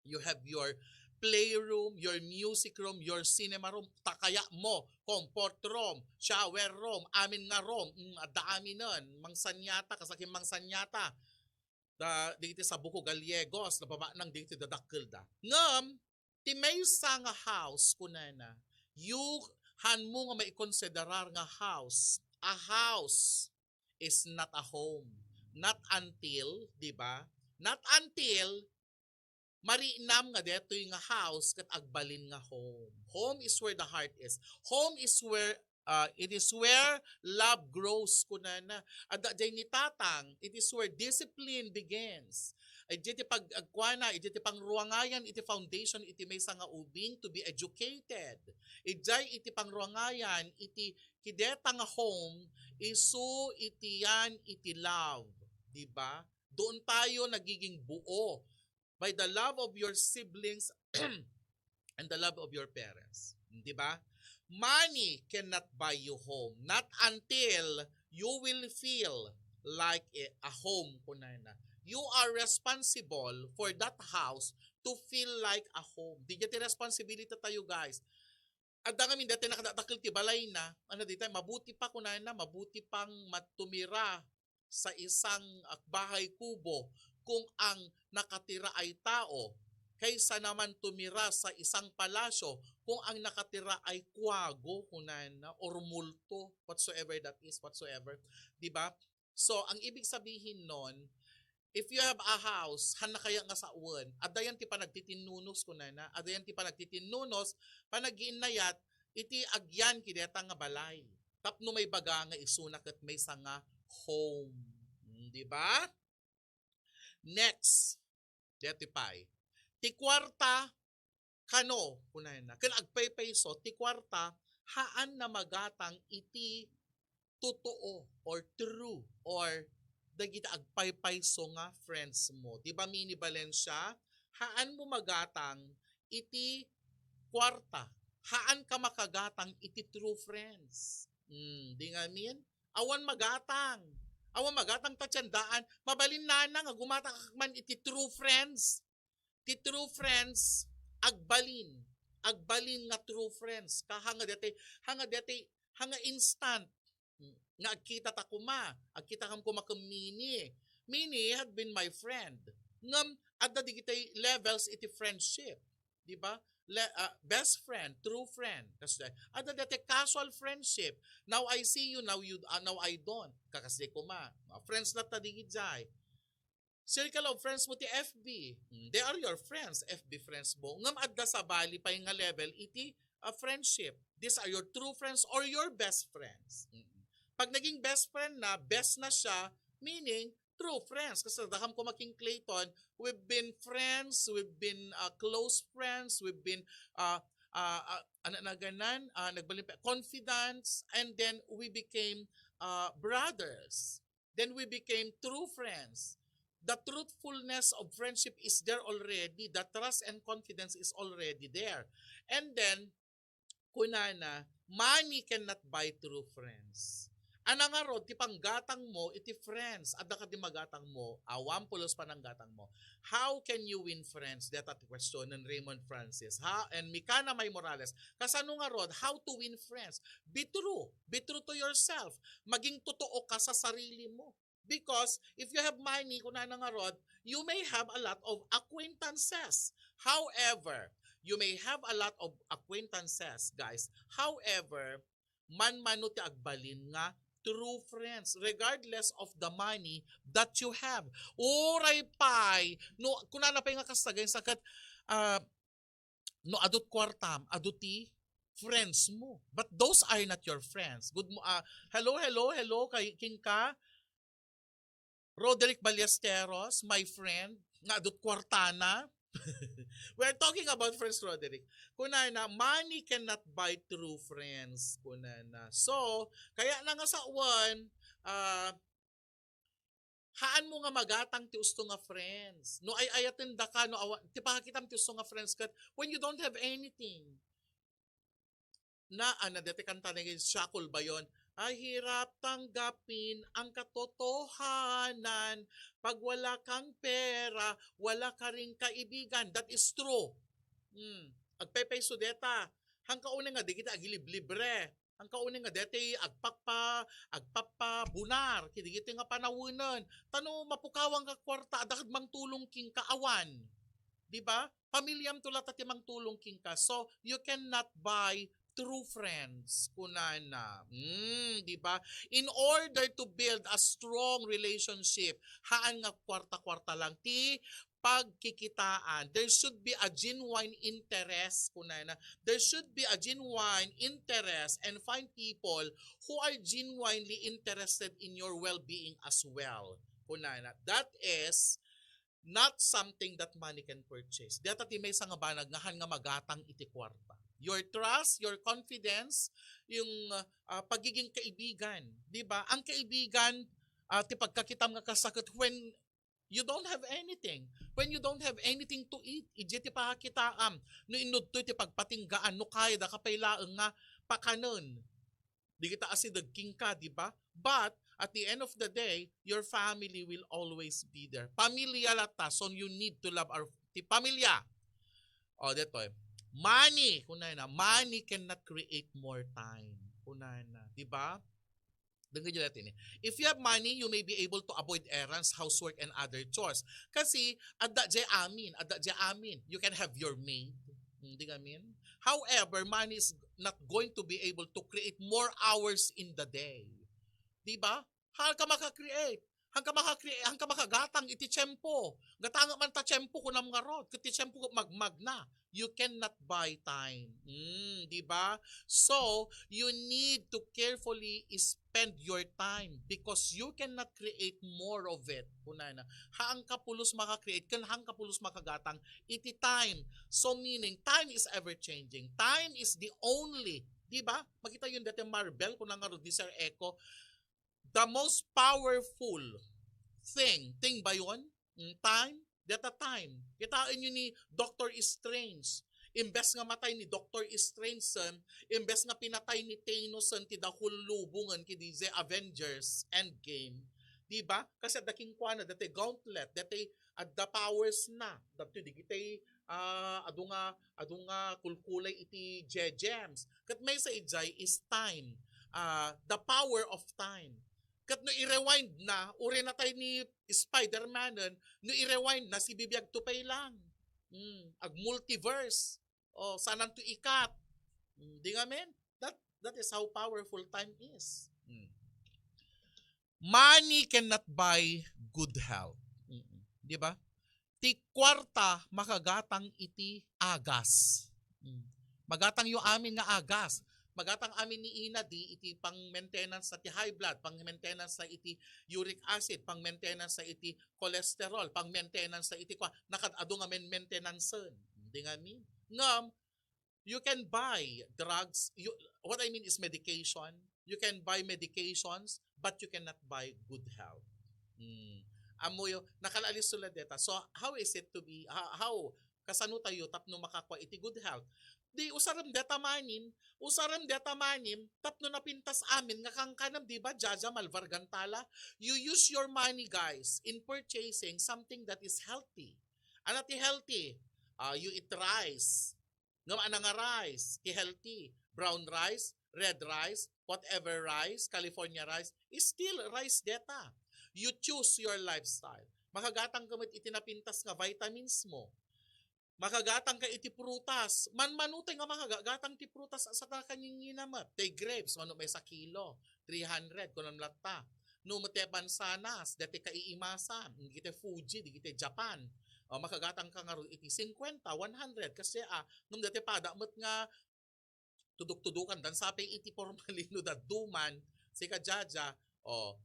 You have your playroom, your music room, your cinema room, takaya mo, comfort room, shower room, amin nga room, dami nun, mangsanyata, kasaking mangsanyata, dito sa Buko Gallegos, nababa ng dito dadakkel da. Ngam, ti may sa nga house, kunana, you han mo nga maikonsiderar nga house, a house is not a home. Not until, di ba? Not until marinam nga deto yung house kat agbalin nga home. Home is where the heart is. Home is where it is where love grows kunana. Ada jay ni tatang, it is where discipline begins. Iti pag-agkwana, iti pangruangayan, iti foundation, iti may nga ubing to be educated. Iti pangruangayan, iti kideta nga home, isu iti yan, iti love. Diba? Doon tayo nagiging buo by the love of your siblings and the love of your parents. Diba? Money cannot buy you home. Not until you will feel like a home kunana. You are responsible for that house to feel like a home. Di jati responsibility tayo guys. At kami dati nakadatakil ti balay na, dito, mabuti pa kunana, mabuti pang matumira sa isang bahay kubo kung ang nakatira ay tao kaysa naman tumira sa isang palasyo kung ang nakatira ay kwago kunana or multo, whatsoever that is, whatsoever. Diba? So, ang ibig sabihin nun, if you have a house, han na kaya nga sa uwan, adayan ti pa nagtitinunos kunana, adayan ti pa nagtitinunos, panagiinayat, iti agyan kideta nga balay. Tapno may baga nga isunak at may nga home. Di ba? Next, deti pay. Ti kwarta kano kunay na. Kan agpaypayso ti kwarta haan na magatang iti totoo or true or dagita agpaypayso nga friends mo. Di ba Mini Valencia? Haan mo magatang iti kwarta. Haan ka makagatang iti true friends. Di nga min? Awan magatang. Awan magatang tatyandaan. Mabalin na nga gumata man iti true friends. Ti true friends agbalin. Agbalin nga true friends. Hanga instant. Nga agkita ta kuma. Agkita kam kuma kang Mini. Mini had been my friend. Ngam adda digitay levels iti friendship. Di ba? Best friend, true friend. Kasi adda dati casual friendship. Now I see you, now I don't. Kakasde ko ma. Friends na ta digitay. Circle of friends mo ti FB. They are your friends, FB friends mo. Ngam adda sa bali pa yung nga level iti friendship. These are your true friends or your best friends. Pag naging best friend na, best na siya, meaning true friends. Kasi daham ko making Clayton, we've been friends, we've been close friends, we've been confidants, and then we became brothers. Then we became true friends. The truthfulness of friendship is there already. The trust and confidence is already there. And then, kunana, money cannot buy true friends. Ana nga rod, ti panggatang mo, iti friends, adda ka di magatang mo, awampulos pa ng gatang mo. How can you win friends? That at question ng Raymond Francis. And Mikana May Morales. Kasano nga rod, how to win friends? Be true. Be true to yourself. Maging totoo ka sa sarili mo. Because if you have money, kunana nga rod, you may have a lot of acquaintances. However, you may have a lot of acquaintances, guys. However, man-mano ti agbalin nga true friends regardless of the money that you have. Oray pay no kunana pay nga kasagay sakat no adot kwartam aduti friends mo, but those are not your friends. Hello kay king ka Roderick Ballesteros, my friend nga adot kwartana. We're talking about friends, Roderick. Kunana, money cannot buy true friends. Kunana. So, kaya na nga sa uwan, haan mo nga magatang ti usto nga friends. No ay ayatin da ka, no ti pakitam ti usto nga friends kat when you don't have anything. Na dati kanta na Shackle ba yun? Ay hirap tanggapin ang katotohanan. Pag wala kang pera, wala ka ring kaibigan. That is true. Agpepay sudeta. Hang kauna nga, di kita agiliblibre. Ang kauna nga, deti agpapa, bunar. Kidigiti nga panawunan. Tano, mapukawang ka kwarta, adakad mang tulong king kaawan. Diba? Pamilyam tulat at mang tulong king ka. So, you cannot buy true friends, kunana. Di ba? In order to build a strong relationship, haan nga kwarta-kwarta lang ti pagkikitaan. There should be a genuine interest, kunana. There should be a genuine interest and find people who are genuinely interested in your well-being as well, kunana. That is not something that money can purchase. Data ti may nga banag nga magatang iti kwarta. Your trust, your confidence, yung pagiging kaibigan, 'di ba? Ang kaibigan ti pagkakitam nga kasakit when you don't have anything. When you don't have anything to eat, ije ti pakakitaam. No inudto ti pagpatinggaan no kaya da kapaylaeng nga pakanon. Di kita asidagking ka, 'di ba? But at the end of the day, your family will always be there. Pamilya lata, so you need to love our ti pamilya. Dito money, kunana, money cannot create more time. Kunana, di ba? Denggan natin. If you have money, you may be able to avoid errands, housework, and other chores. Kasi, adda je amin. You can have your maid. Hindi gamin? However, money is not going to be able to create more hours in the day. Di ba? Hal ka makakreate. hangka makagatang iti tiyempo. Gatanga man ta tiyempo kunam nga rod. Iti tiyempo magmag na. You cannot buy time. Di ba? So, you need to carefully spend your time because you cannot create more of it. Kunana, haang kapulos maka-create, kan haang kapulos makagatang, iti time. So, meaning, time is ever-changing. Time is the only, di ba? Makita yun dati Marvel, kunang nga di Sir Echo, the most powerful thing ba yun? Time? Data time. Kitain nyo ni Doctor Strange. Imbes nga matay ni Doctor Strange son, imbes nga pinatay ni Thanos son ti dahul lubungan ki di Avengers Endgame. Diba? Kasi daking kuana dati gauntlet, dati at the powers na. Dati di kitay adunga kulkulay iti gems. Kat may sa ijay is time. The power of time. Kat no i-rewind na, uri na tayo ni Spider-Man, no i-rewind na si bibiyag tupay lang. Ag multiverse. O, sanan to ikat. Di nga men? That is how powerful time is. Money cannot buy good health. Di ba? Ti kwarta makagatang iti agas. Magatang yung amin nga agas. Magatang amin ni Ina di iti pang maintenance sa iti high blood, pang maintenance sa iti uric acid, pang maintenance sa iti cholesterol, pang maintenance sa iti nakadado nga maintenance. Hindi nga mean. Ngam, you can buy drugs. What I mean is medication. You can buy medications, but you cannot buy good health. Amo yo nakalalis sula deta. So how is it to be how kasano tayo tapno makakwa iti good health? Di usaram deta manim tapno napintas amin nga kang kanam di ba Jaja Malvargantala, you use your money guys in purchasing something that is healthy. Ano ti healthy? You eat rice. Ngam ana nga rice, ti healthy. Brown rice, red rice, whatever rice, California rice, is still rice deta. You choose your lifestyle. Makagatang kamit itinapintas nga vitamins mo. Makagatang ka iti prutas. Manutay nga makagatang ti prutas sa kanyang ginamap. Tay grapes, mano may sa kilo. 300, kunam latta. No mate bansanas, dati ka iimasan. Gite Fuji, di gite Japan. Makagatang ka nga ro iti 50, 100. Kasi nung dati pada, mat nga tuduk-tudukan. Dan sapay iti formalino da duman. Sika Jaja,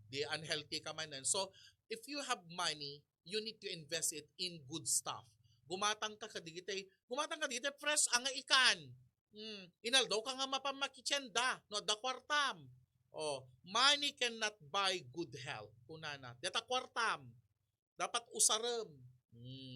di unhealthy ka man. So, if you have money, you need to invest it in good stuff. Gumatang ka kadigitay fresh ang ikan. Inaldaw ka nga mapamakichenda, no, da kwartam. Money cannot buy good health. Kunana, data kwartam. Dapat usarem.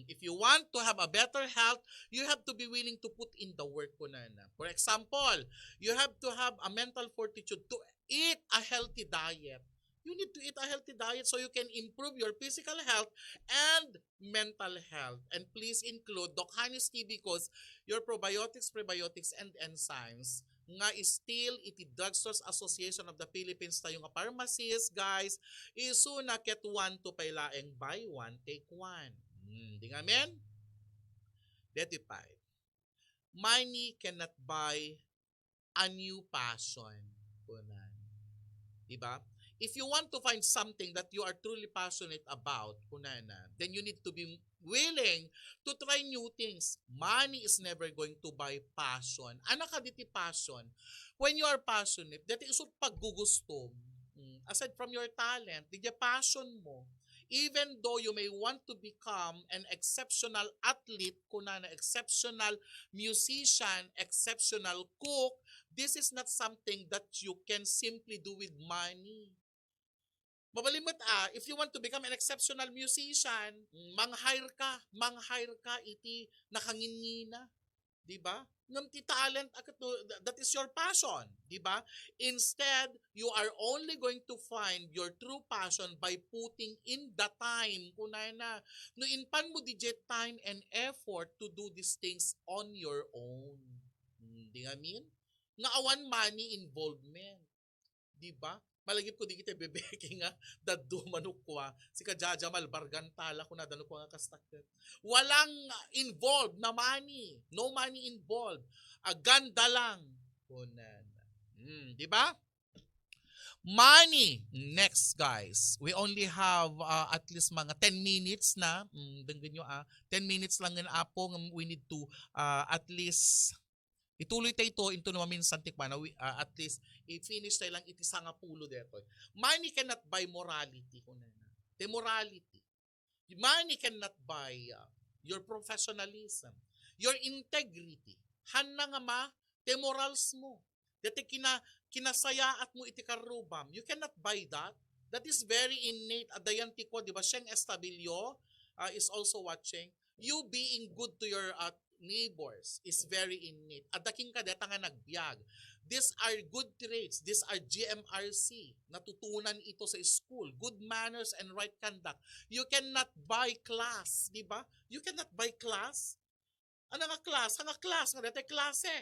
If you want to have a better health, you have to be willing to put in the work, kunana. For example, you have to have a mental fortitude to eat a healthy diet. You need to eat a healthy diet so you can improve your physical health and mental health. And please include Doc Hanis TV because your probiotics, prebiotics, and enzymes nga is still iti Drugstores Association of the Philippines tayo nga pharmacies, guys, isu na ket 1 to pailaeng buy 1 take 1. Di nga men? 35. Money cannot buy a new passion. Diba? If you want to find something that you are truly passionate about, kunana, then you need to be willing to try new things. Money is never going to buy passion. Ano ka diti passion? When you are passionate, dati isot paggugusto. Aside from your talent, diti passion mo. Even though you may want to become an exceptional athlete, kunana, exceptional musician, exceptional cook, this is not something that you can simply do with money. Mabalimot if you want to become an exceptional musician, mang-hire ka iti nakangingina, di ba? Ngam ti talent, that is your passion, di ba? Instead, you are only going to find your true passion by putting in the time, kunana. No inpan mo digit time and effort to do these things on your own. Di nga mean? Nga awan money involvement, di ba? Malagip ko di kita bebeke nga daddo manukwa si Kajaja Malbargantala ko na dano ko nga kastakit. Walang involved na money. No money involved. Ganda lang. Kunan. Di ba? Money. Next, guys. We only have at least mga 10 minutes na. Danggan nyo 10 minutes lang nga apo. We need to at least ituloy tayo ito into naman minsan tikman. At least i-finish tayo lang iti sa nga pulo dito. Money cannot buy morality. The morality. Money cannot buy your professionalism, your integrity. Hanna nga ma, te morals mo. Dati kinasayaat mo iti karubam. You cannot buy that. That is very innate. Adayanti ko, di ba? Sheng Estabilio is also watching. You being good to your neighbors is very innate. Adaking ka deta nga nagbiag. These are good traits. These are GMRC. Natutunan ito sa school. Good manners and right conduct. You cannot buy class, di ba? You cannot buy class. Ano nga class? Nga class nga dete klase.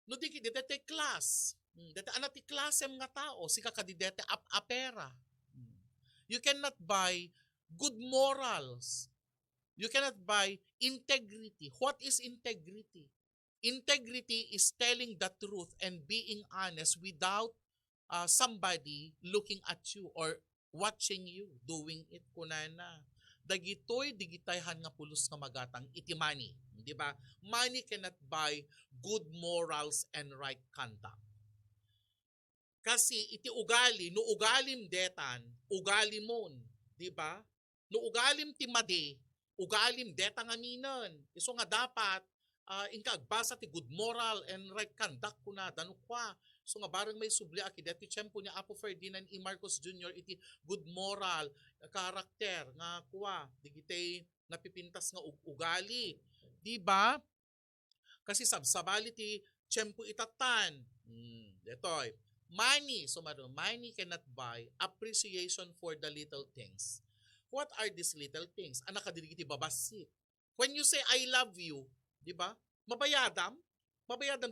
No di dete class. Dete anati klase mga tao. Sika ka di dete apera. You cannot buy good morals. You cannot buy integrity. What is integrity? Integrity is telling the truth and being honest without somebody looking at you or watching you doing it kunana. Dagitoy digitayhan nga pulos nga magatang iti money, di ba? Money cannot buy good morals and right conduct. Kasi iti ugali, no ugalim detan, ugali mon, di ba? No ugalim ti madi, ugalim deta nga minon. Iso nga dapat inkagbasa ti good moral and right conduct kuna danukwa. So nga barang may subli aki deti tiyempo ni Apo Ferdinand E. Marcos Jr. iti good moral karakter nga kuwa digitay napipintas nga ugali. Di ba? Kasi sabsabali ti tiyempo itatan. Detoy. Money, so money cannot buy appreciation for the little things. What are these little things? Anak ka dirigiti babasit. When you say I love you, di ba? Mabayadam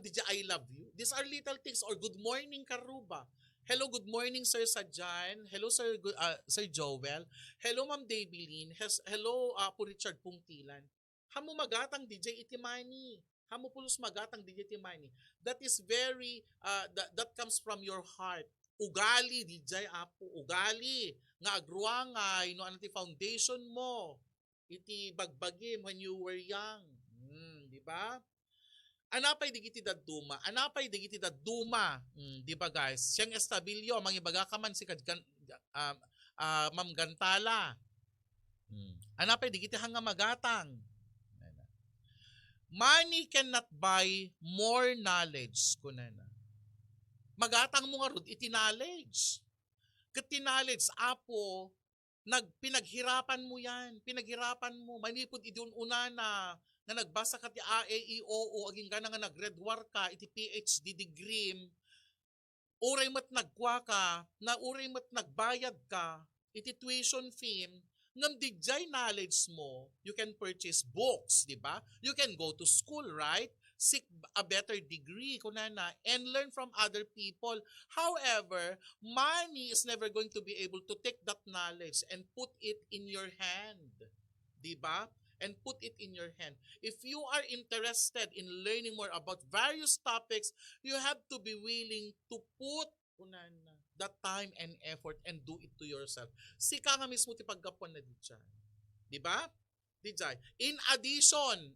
DJ I love you. These are little things or good morning karuba. Hello, good morning Sir Sadjan. Hello Sir Sir Joel. Hello Ma'am Daybelin. Hello po Richard Pungtilan. Hamo magatang DJ Itimani. Hamo pulos magatang DJ Itimani. That is very that comes from your heart. Ugali DJ Apo, ugali nga agruangay no anti foundation mo. Iti bagbagim when you were young. Di ba? Anapay digiti daduma. Anapay digiti daduma. Di ba guys? Siyang Estabilio, mangibaga ka man si Ma'am Gantala. Anapay digiti hanga magatang. Money cannot buy more knowledge kunana. Magatang mo nga rod iti knowledge. Iti knowledge apo pinaghirapan mo yan. Pinaghirapan mo. Manipod idun una na nagbasa ka ti AAEOO aging gana nga nag-redwar ka iti PhD degree. Uray mat nagkwa ka, na uray mat nagbayad ka iti tuition fee. Ngam dijay knowledge mo, you can purchase books, di ba? You can go to school, right? Seek a better degree, kunana, and learn from other people. However, money is never going to be able to take that knowledge and put it in your hand. Di ba? And put it in your hand. If you are interested in learning more about various topics, you have to be willing to put the time and effort and do it to yourself. Sika nga mismo ti paggapuan na dyan. Di ba? Dijay. In addition,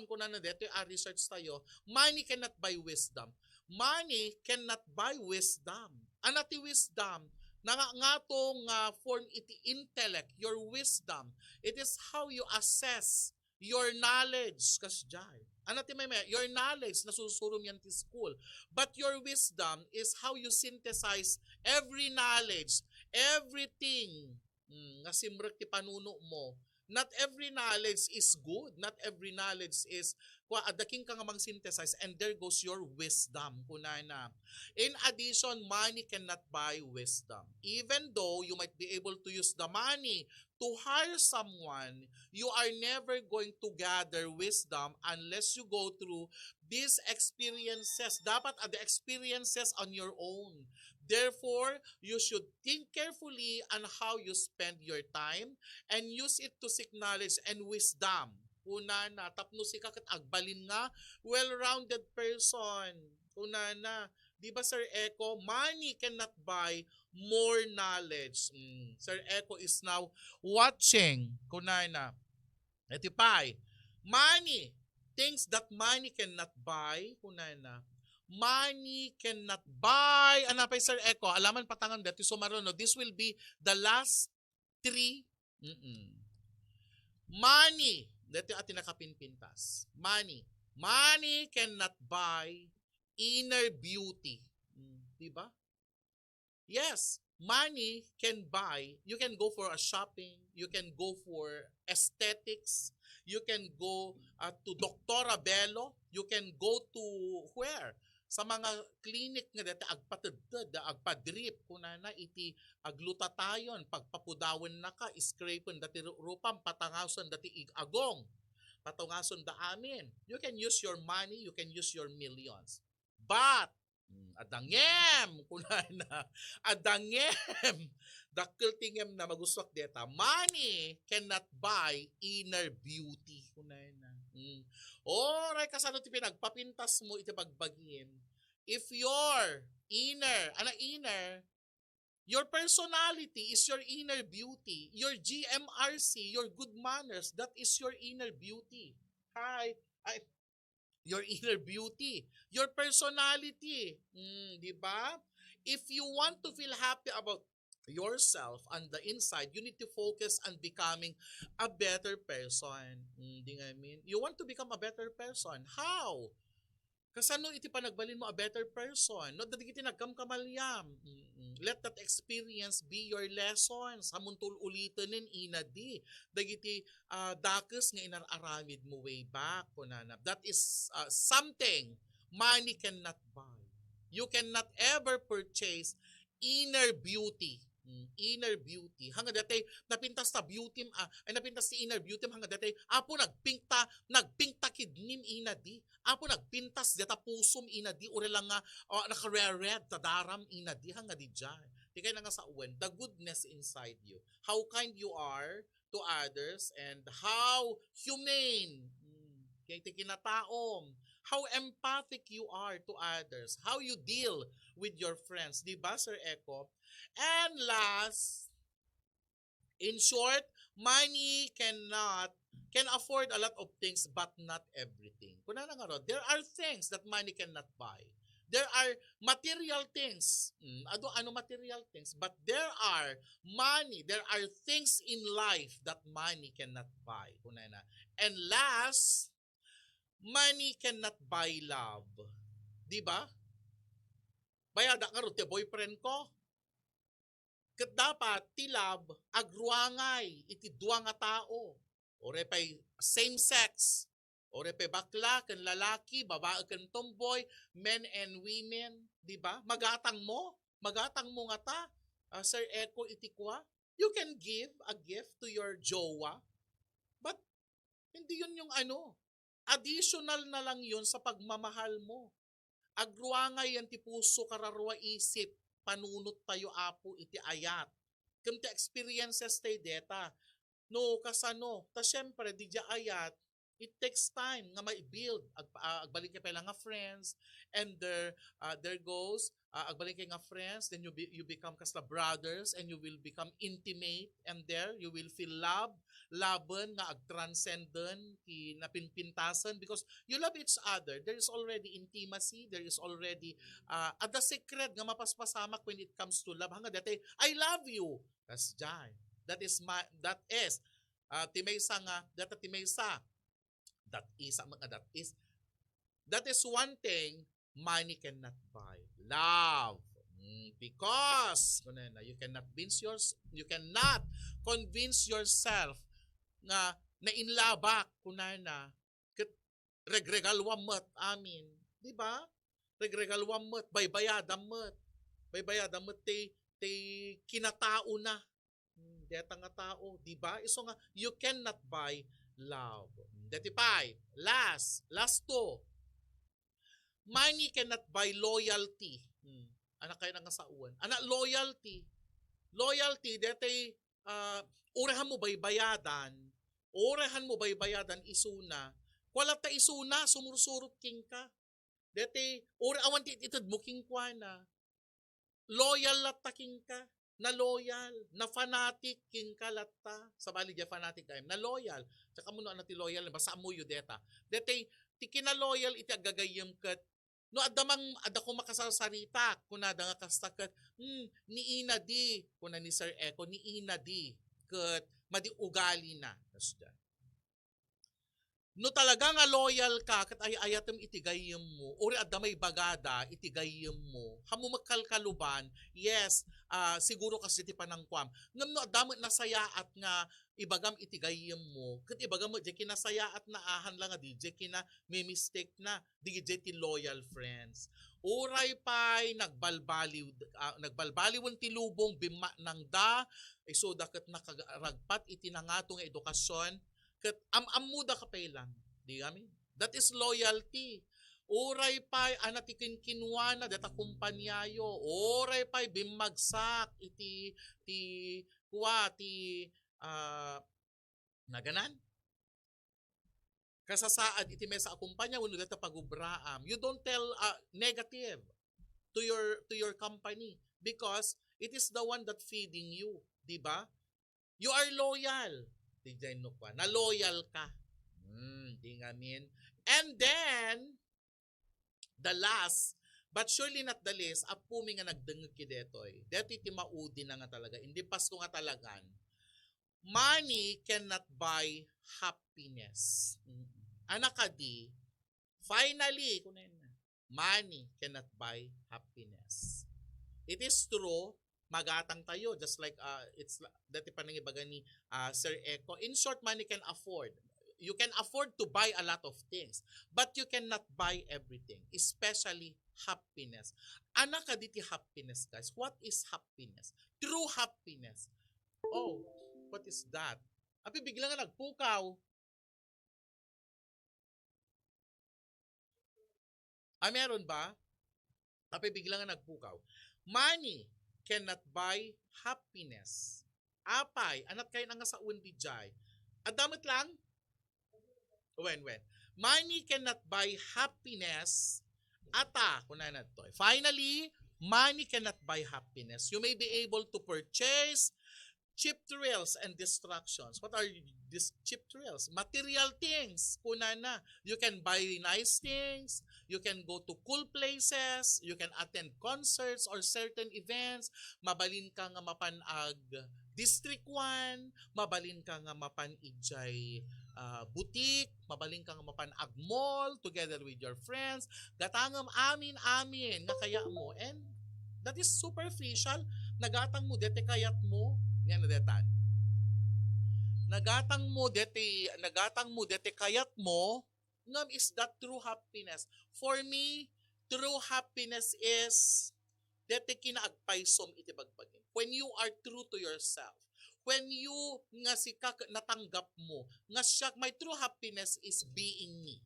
kung na dito yung research tayo, money cannot buy wisdom. Money cannot buy wisdom. Anati wisdom? Nga tong form iti intellect, your wisdom. It is how you assess your knowledge. Kasjay. Anati may your knowledge, nasusurum yan ti school. But your wisdom is how you synthesize every knowledge, everything nga simrek ti panuno mo. Not every knowledge is good. Not every knowledge is adaking ka nga mang synthesize and there goes your wisdom. Kunana. In addition, money cannot buy wisdom. Even though you might be able to use the money to hire someone, you are never going to gather wisdom unless you go through these experiences. Dapat the experiences on your own. Therefore, you should think carefully on how you spend your time and use it to seek knowledge and wisdom. Una na, tapno si kakat agbalin nga, well-rounded person. Una na, Di ba, Sir Echo? Money cannot buy more knowledge. Sir Echo is now watching. Kunay na. Etipay. Money. Things that money cannot buy. Kunay na. Money cannot buy. Ano pa, Sir Echo? Alaman patangan dati sumarono. This will be the last 3. Money. Dito atin nakapinpintas. Money. Money cannot buy inner beauty. Diba? Yes, money can buy. You can go for a shopping. You can go for aesthetics. You can go to Dr. Abelo. You can go to where? Sa mga clinic nga dati agpatudtod, agpadrip kunana iti aglutatayon pagpapudawan na ka scrapen dati rupam patangason dati agong patungason da amin. You can use your money, you can use your millions. But adangem kunana adangem dakkel tingem na maguswak deta money cannot buy inner beauty kunana. Oray kasano ti pinagpapintas mo iti pagbagin. If your inner, your personality is your inner beauty. Your GMRC, your good manners, that is your inner beauty. Your inner beauty. Your personality. Di ba? If you want to feel happy about yourself on the inside, you need to focus on becoming a better person. Di nga I mean? You want to become a better person. How? Kasano iti panagbalin mo a better person? No, dagiti nagkamkamalyam. Let that experience be your lessons. Hamuntul ulitin inadi. Dagiti dakes nga inararamid mo way back. Kunana. That is something money cannot buy. You cannot ever purchase inner beauty. Inner beauty. Hanga dati napintas ta beauty napintas ti inner beauty hanga dati apo nagpingta kidnim inadi. Apo nagpintas data pusom inadi ore lang nga naka-red tadaram inadi hanga di diyan. Di kay nga sa uwan the goodness inside you. How kind you are to others and how humane kay ti kinataom. How empathic you are to others. How you deal with your friends. Di ba, Sir Echo? And last, in short, money can afford a lot of things but not everything. Kuna na nga ro, there are things that money cannot buy. There are material things. Ano material things? But there are things in life that money cannot buy. Kuna na. And last, money cannot buy love. Di ba? Bayada nga ro, ti boyfriend ko. Kat dapat ti love agruangay iti duwa nga tao. Ore pay same sex. Ore pay bakla ken lalaki, babae ken tomboy, men and women, di ba? Magatang mo nga ta. Sir Echo iti kwa. You can give a gift to your jowa. But hindi yun yung additional na lang yun sa pagmamahal mo. Agruangay yan ti puso kararwa isip. Panunot tayo apo iti ayat. Kung ti experiences tayo deta. No, kasano. Ta syempre, di di ayat. It takes time nga ma-build. Agbalik kayo lang nga friends. And there goes. Agbalik kayo nga friends. Then you become kasla brothers. And you will become intimate. And there, you will feel love. Laban nga ag-transcendent. Napinpintasan. Because you love each other. There is already intimacy. There is already the secret nga mapaspasamak when it comes to love. Hanga dati, I love you. That's dyan. That is timaysa nga. That is one thing money cannot buy. Love. Because you cannot convince yourself na inlabak kunana ket regregalwam met amin. Di ba? Regregalwam met baybayadam met te kinatao na. Deta nga tao, di ba? Iso nga you cannot buy love. Detipay. Last 2. Money cannot buy loyalty. Anak kayo nga sa uwan. Anak loyalty. Loyalty, dete urehan mo baybayadan. Orehan mo baybayadan isuna. Wala ta isuna, sumursurot king ka. Dete, or awan ti itid mo king na. Loyal latta king ka. Na loyal. Na fanatic king ka latta. Sa bali di fanatic time. Na loyal. Tsaka mo na ti loyal. Basta mo yu deta. Dete, ti kinaloyal iti agagayam kat. No adamang adako makasasarita. Kunada nga kastakat. Ni Ina di. Kuna ni Sir Echo. Ni Ina di. Kat madi ugali na. Kasda. No talaga nga loyal ka, kat ayatem itigayem mo, ori adamay bagada, itigayem mo, hamo magkalkaluban, yes, siguro kasi ti panangkwam. Ngam no adamay nasayaat nga, ibagam itigayem mo, kat ibagam mo, di kinasayaat na ahan lang nga di, kina may mistake na, di ti loyal friends. Uray pa'y nagbalbaliwan ti lubong, bima nang da, so dakat nakaragpat itinangatong edukasyon, kat amuda ka pa lang. Di kami? That is loyalty. Oray pa'y anatikin kinwana data kumpanyayo. Oray pa'y bimagsak iti naganan. Kasasaad iti mesa akumpanya wano data pagubraam. You don't tell negative to your company because it is the one that feeding you. Di ba? You are loyal. Na loyal ka. Di nga min. And then, the last, but surely not the least, apumi nga nagdengag ki detoy. Deto iti maudi na nga talaga. Hindi pasko nga talagan. Money cannot buy happiness. Anak ka di, finally, money cannot buy happiness. It is true, magatang tayo just like it's dati pa nangibaga ni Sir Echo. In short, money can afford. You can afford to buy a lot of things, but you cannot buy everything, especially happiness. Anak ka diti happiness, guys. What is happiness? True happiness. Oh, what is that? Api bigla nga nagpukaw. Meron ba? Api bigla nga nagpukaw. Money cannot buy happiness. Apay, anat kayo nga sa undi jay. Adamit lang? When? Money cannot buy happiness. Ata, kunan na to. Finally, money cannot buy happiness. You may be able to purchase cheap thrills and distractions. What are these cheap thrills? Material things. Kunan na. You can buy nice things. You can go to cool places. You can attend concerts or certain events. Mabalin ka nga mapanag District 1. Mabalin ka nga mapanijay butik. Mabalin ka nga mapanag mall together with your friends. Gatangam amin nga kaya mo. And that is superficial. Nagatang mo dete kayat mo. Yan na detan. Nagatang mo dete kayat mo. Ngam is that true happiness. For me, true happiness is dete kinaagpaysom iti bagbagin. When you are true to yourself. When you nga si natanggap mo. Nga siya, my true happiness is being me.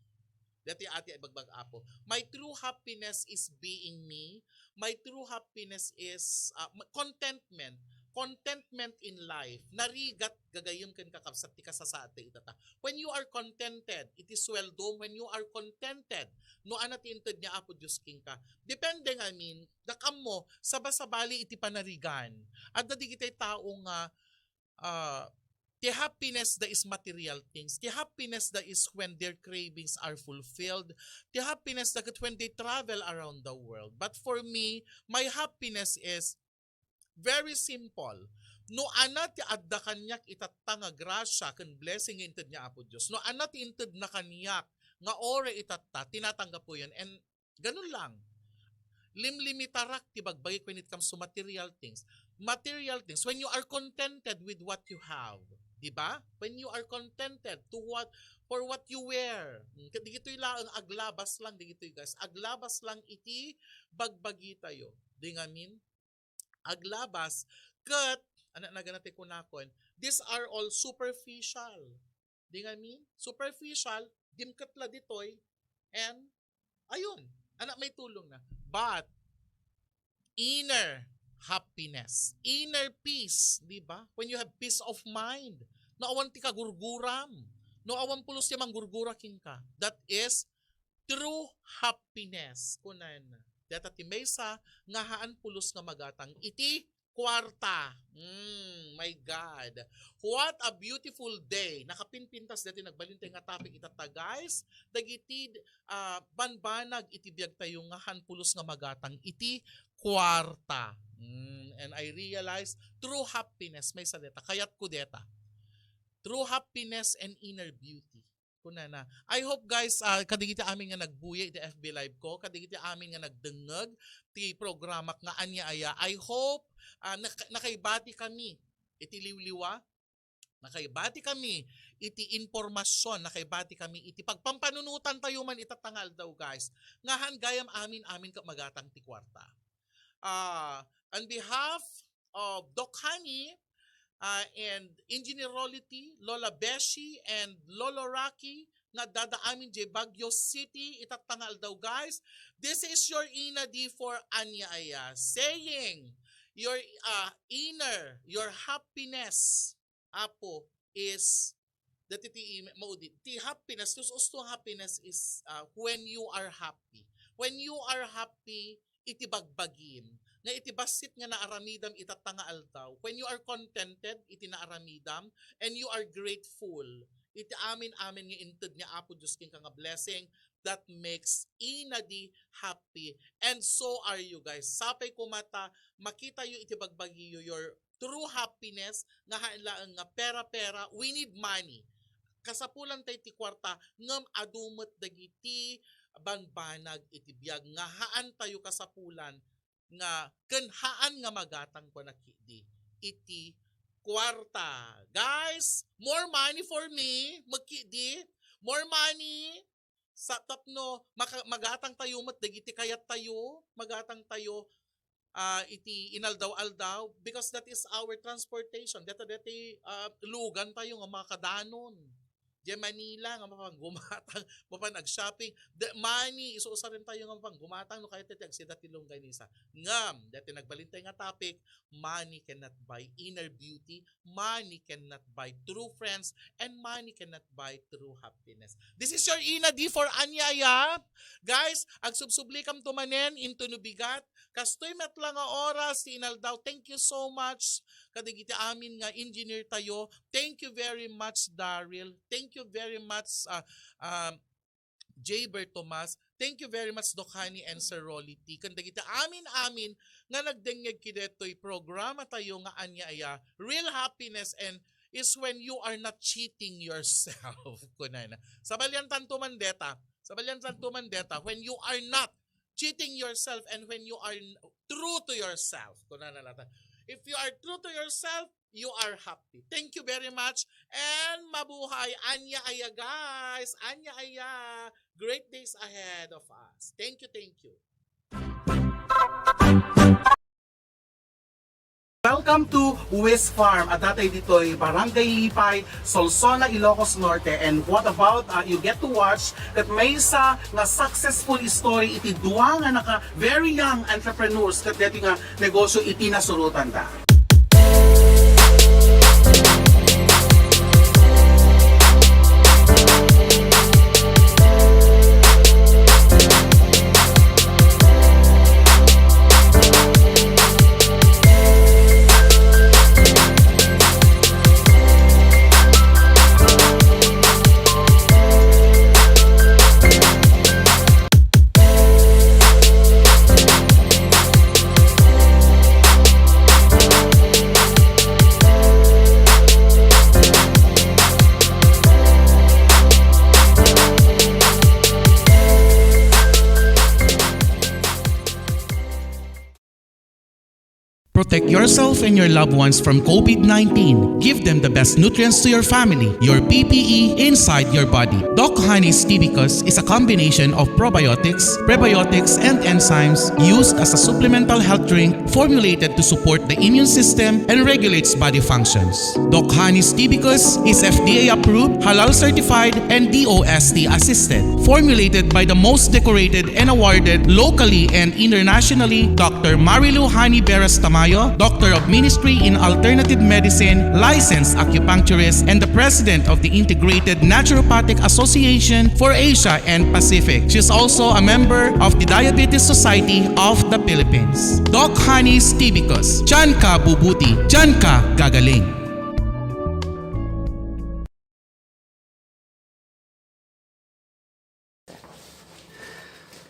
Dati ati ay bagbag-apo. My true happiness is being me. My true happiness is contentment. Contentment in life. Narigat gagayom ken kakabsat ti kasasate itata. When you are contented, it is well done. When you are contented, no anat inted niya apo Diyos king ka. Depende nga dakam mo sabasabali iti panarigan. At dadi kitay tao nga the happiness that is material things. The happiness that is when their cravings are fulfilled. The happiness that when they travel around the world. But for me, my happiness is very simple. No anat adda kanyak itatanga grasya ken blessing inted niya apo Dios. No anat inted na kanyak nga ore itatta tinatanggap po yun. And ganun lang. Limlimitarak ti bagbagi when it comes to material things. Material things when you are contented with what you have, di ba? When you are contented for what you wear. Digitoy lang aglabas lang digitoy guys. Aglabas lang iti bagbagi tayo. Di nga min? Aglabas ket naganate ko nakon. These are all superficial. Di nga min? Superficial dimket la ditoy and ayun, may tulong na. But inner happiness, inner peace, di ba? When you have peace of mind, no awan ti kagurguram, no awan pulos ti manggurgura king ka. That is true happiness. Kunan. Deta ti maysa nga haan pulos nga magatang iti kwarta. My God. What a beautiful day. Nakapinpintas dati nagbalintay nga topic itata guys. Dagiti banbanag iti biag tayo nga hanpulos nga magatang iti kwarta. And I realized true happiness may salita. Kayat ko deta. True happiness and inner beauty. Kuna na. I hope guys, kadigiti amin nga nagbuya iti FB Live ko, kadigiti amin nga nagdengeg ti programa nga anya aya. I hope nakaibati kami iti liwliwa, nakaibati kami iti informasyon, nakaibati kami iti pagpampanunutan tayo man itatangal daw guys. Ngahan gayam amin ka magatang ti kwarta. On behalf of Doc Honey, and Engineer Rolity, Lola Beshi, and Lolo Rocky nga dadaamin di Baguio City itatangal daw guys. This is your Ina D for Anya Aya saying your inner, your happiness apo is that iti maudit. Ti happiness, gusto happiness is when you are happy. When you are happy, iti bagbagin. Na iti basit nga naaramidam itatanga aldaw. When you are contented, iti naaramidam, and you are grateful, iti amin nga inted nga Apo Diyos king nga blessing that makes inadi happy. And so are you guys. Sapay kumata, makita yu iti bagbagi yu your true happiness, nga halaan nga pera-pera, we need money. Kasapulan tayo ti kwarta, ngam adumot dagiti banbanag iti biag, nga haan tayo kasapulan, nga kanhaan nga magatang ko nakidi iti kwarta. Guys, more money for me, magkidi, more money sa tapno magatang tayo mat dagiti kayat tayo, magatang tayo iti inaldaw-aldaw because that is our transportation. Dati lugan tayo nga mga kadanon. Di Manila nga mapang gumatang, mapang nag-shopping. Money, isuusa rin tayo nga mapang gumatang, no kaya titi agsida tilong ganisa. Ngam, dati nagbalintay nga topic, money cannot buy inner beauty, money cannot buy true friends, and money cannot buy true happiness. This is your Ina D for Anyaya. Guys, agsubsublikam tumanen into nubigat. Kastoy metla nga oras, tinaldaw. Thank you so much. Kadigiti amin nga engineer tayo. Thank you very much, Daryl. Thank you very much, Jaber Tomas. Thank you very much, Doc Honey and Sir Rolity. Kandagiti amin nga nagdengeg kidetoy programa tayo nga anya aya. Real happiness and is when you are not cheating yourself. Kunana. Sabalyan tanto mandeta, when you are not cheating yourself and when you are true to yourself. Kunana lata. If you are true to yourself, you are happy. Thank you very much. And mabuhay. Anya aya guys. Anya aya. Great days ahead of us. Thank you, thank you. Welcome to West Farm. At datay dito'y Barangay Lipay, Solsona, Ilocos Norte. And what about, you get to watch that may isa nga successful story iti duwa nga naka very young entrepreneurs kat dito nga negosyo iti nasurutan da. Protect yourself and your loved ones from COVID-19. Give them the best nutrients to your family, your PPE inside your body. Doc Honey's Tibicus is a combination of probiotics, prebiotics, and enzymes used as a supplemental health drink formulated to support the immune system and regulates body functions. Doc Honey's Tibicus is FDA approved, halal certified, and DOST assisted. Formulated by the most decorated and awarded locally and internationally, Dr. Marilu Hani Beras Tamay Tamayo, Doctor of Ministry in Alternative Medicine, licensed acupuncturist, and the president of the Integrated Naturopathic Association for Asia and Pacific. She is also a member of the Diabetes Society of the Philippines. Doc Hanis Tibicus, Diyan ka bubuti, diyan ka gagaling.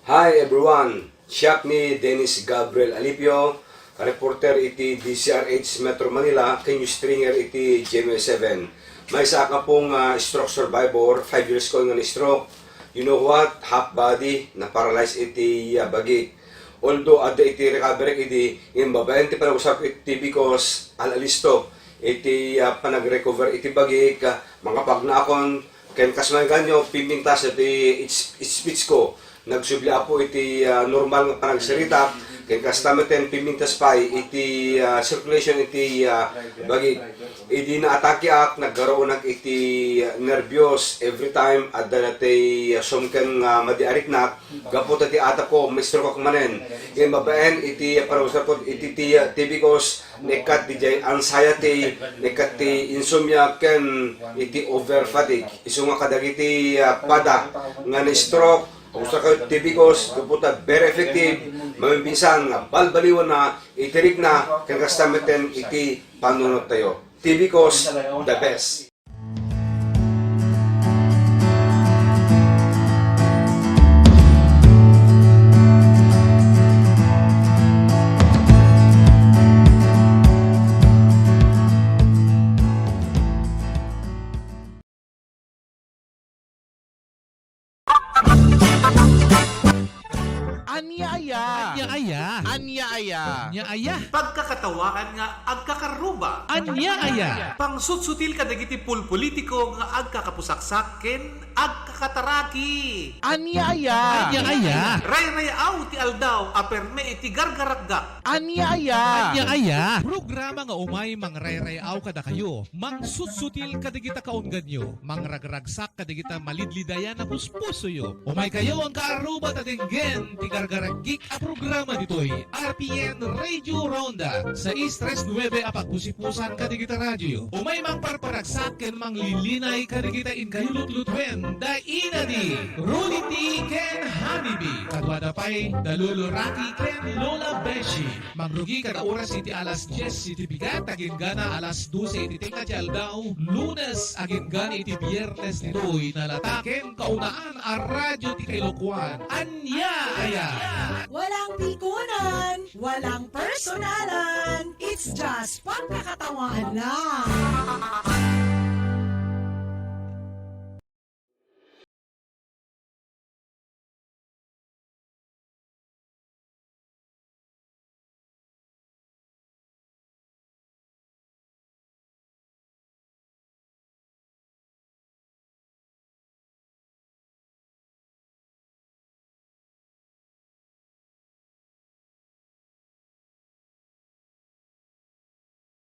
Hi everyone, siya ni Dennis Gabriel Alipio, reporter iti DCRH Metro Manila, news stringer iti GMA7. May isa ka pong stroke survivor, 5 years ko nga stroke. You know what? Half body, na paralyzed iti bagi. Although ada iti recovery iti imbabayan ti panag-usap iti because alalisto iti panag-recover iti bagi mga pagnakon ken kasman ganyo pimintas iti speech ko. Nagsubli po iti normal nga panagsalita kaya kastameten pimintas pa iti circulation iti bagi idi na atake ak nagkaroon ng iti nervyos every time at danatay sumken madiarik na gapot iti ata ko may stroke ak manen kaya mabaen iti parusar ko iti tibikos nekat di anxiety nekat ti insomnia ken iti over fatigue isu nga kadagiti pada nga ni stroke usa ka tibikos kaputa very effective mamimpisan nga balbaliwan na itirik na ken kastameten iti panunot tayo tibikos the best. Anya-aya. Anya-aya. Anya-aya. Anya-aya. Pagkakatawaan nga agkakaruba. Anya-aya. Pangsutsutil kadagiti pulpolitiko nga agkakapusaksak ken agkakataraki. Anya-aya. Anya-aya. Ray-rayaw ti aldaw aperme iti gargaragga. Anya-aya. Anya-aya. Programa nga umay mangrayrayaw kada kayo. Mangsusutil kadigita kaunggan nyo. Mangragragsak kadigita malidlidayan na puspuso yo. Umay kayo ang kaaruba tatenggen ti gargaragik a programa ditoy RPN Radio Ronda sa Istres 9 apagpusipusan kadigita radyo. Umay mangparparagsak ken manglilinay kadigita in kayulutlutuin da inadi Runiti ken Hanibi kadwada pay Dalulo Raki ken Lola Beshi. Mangrugi kada oras iti alas 10 iti bigat agin gana alas 12 iti tinga ti aldaw Lunes agin gana iti Biyernes nitoy nalataken kaunaan a radyo ti Kailokuan. Anya-aya. Walang pikunan, walang personalan. It's just pangkakatawahan lang.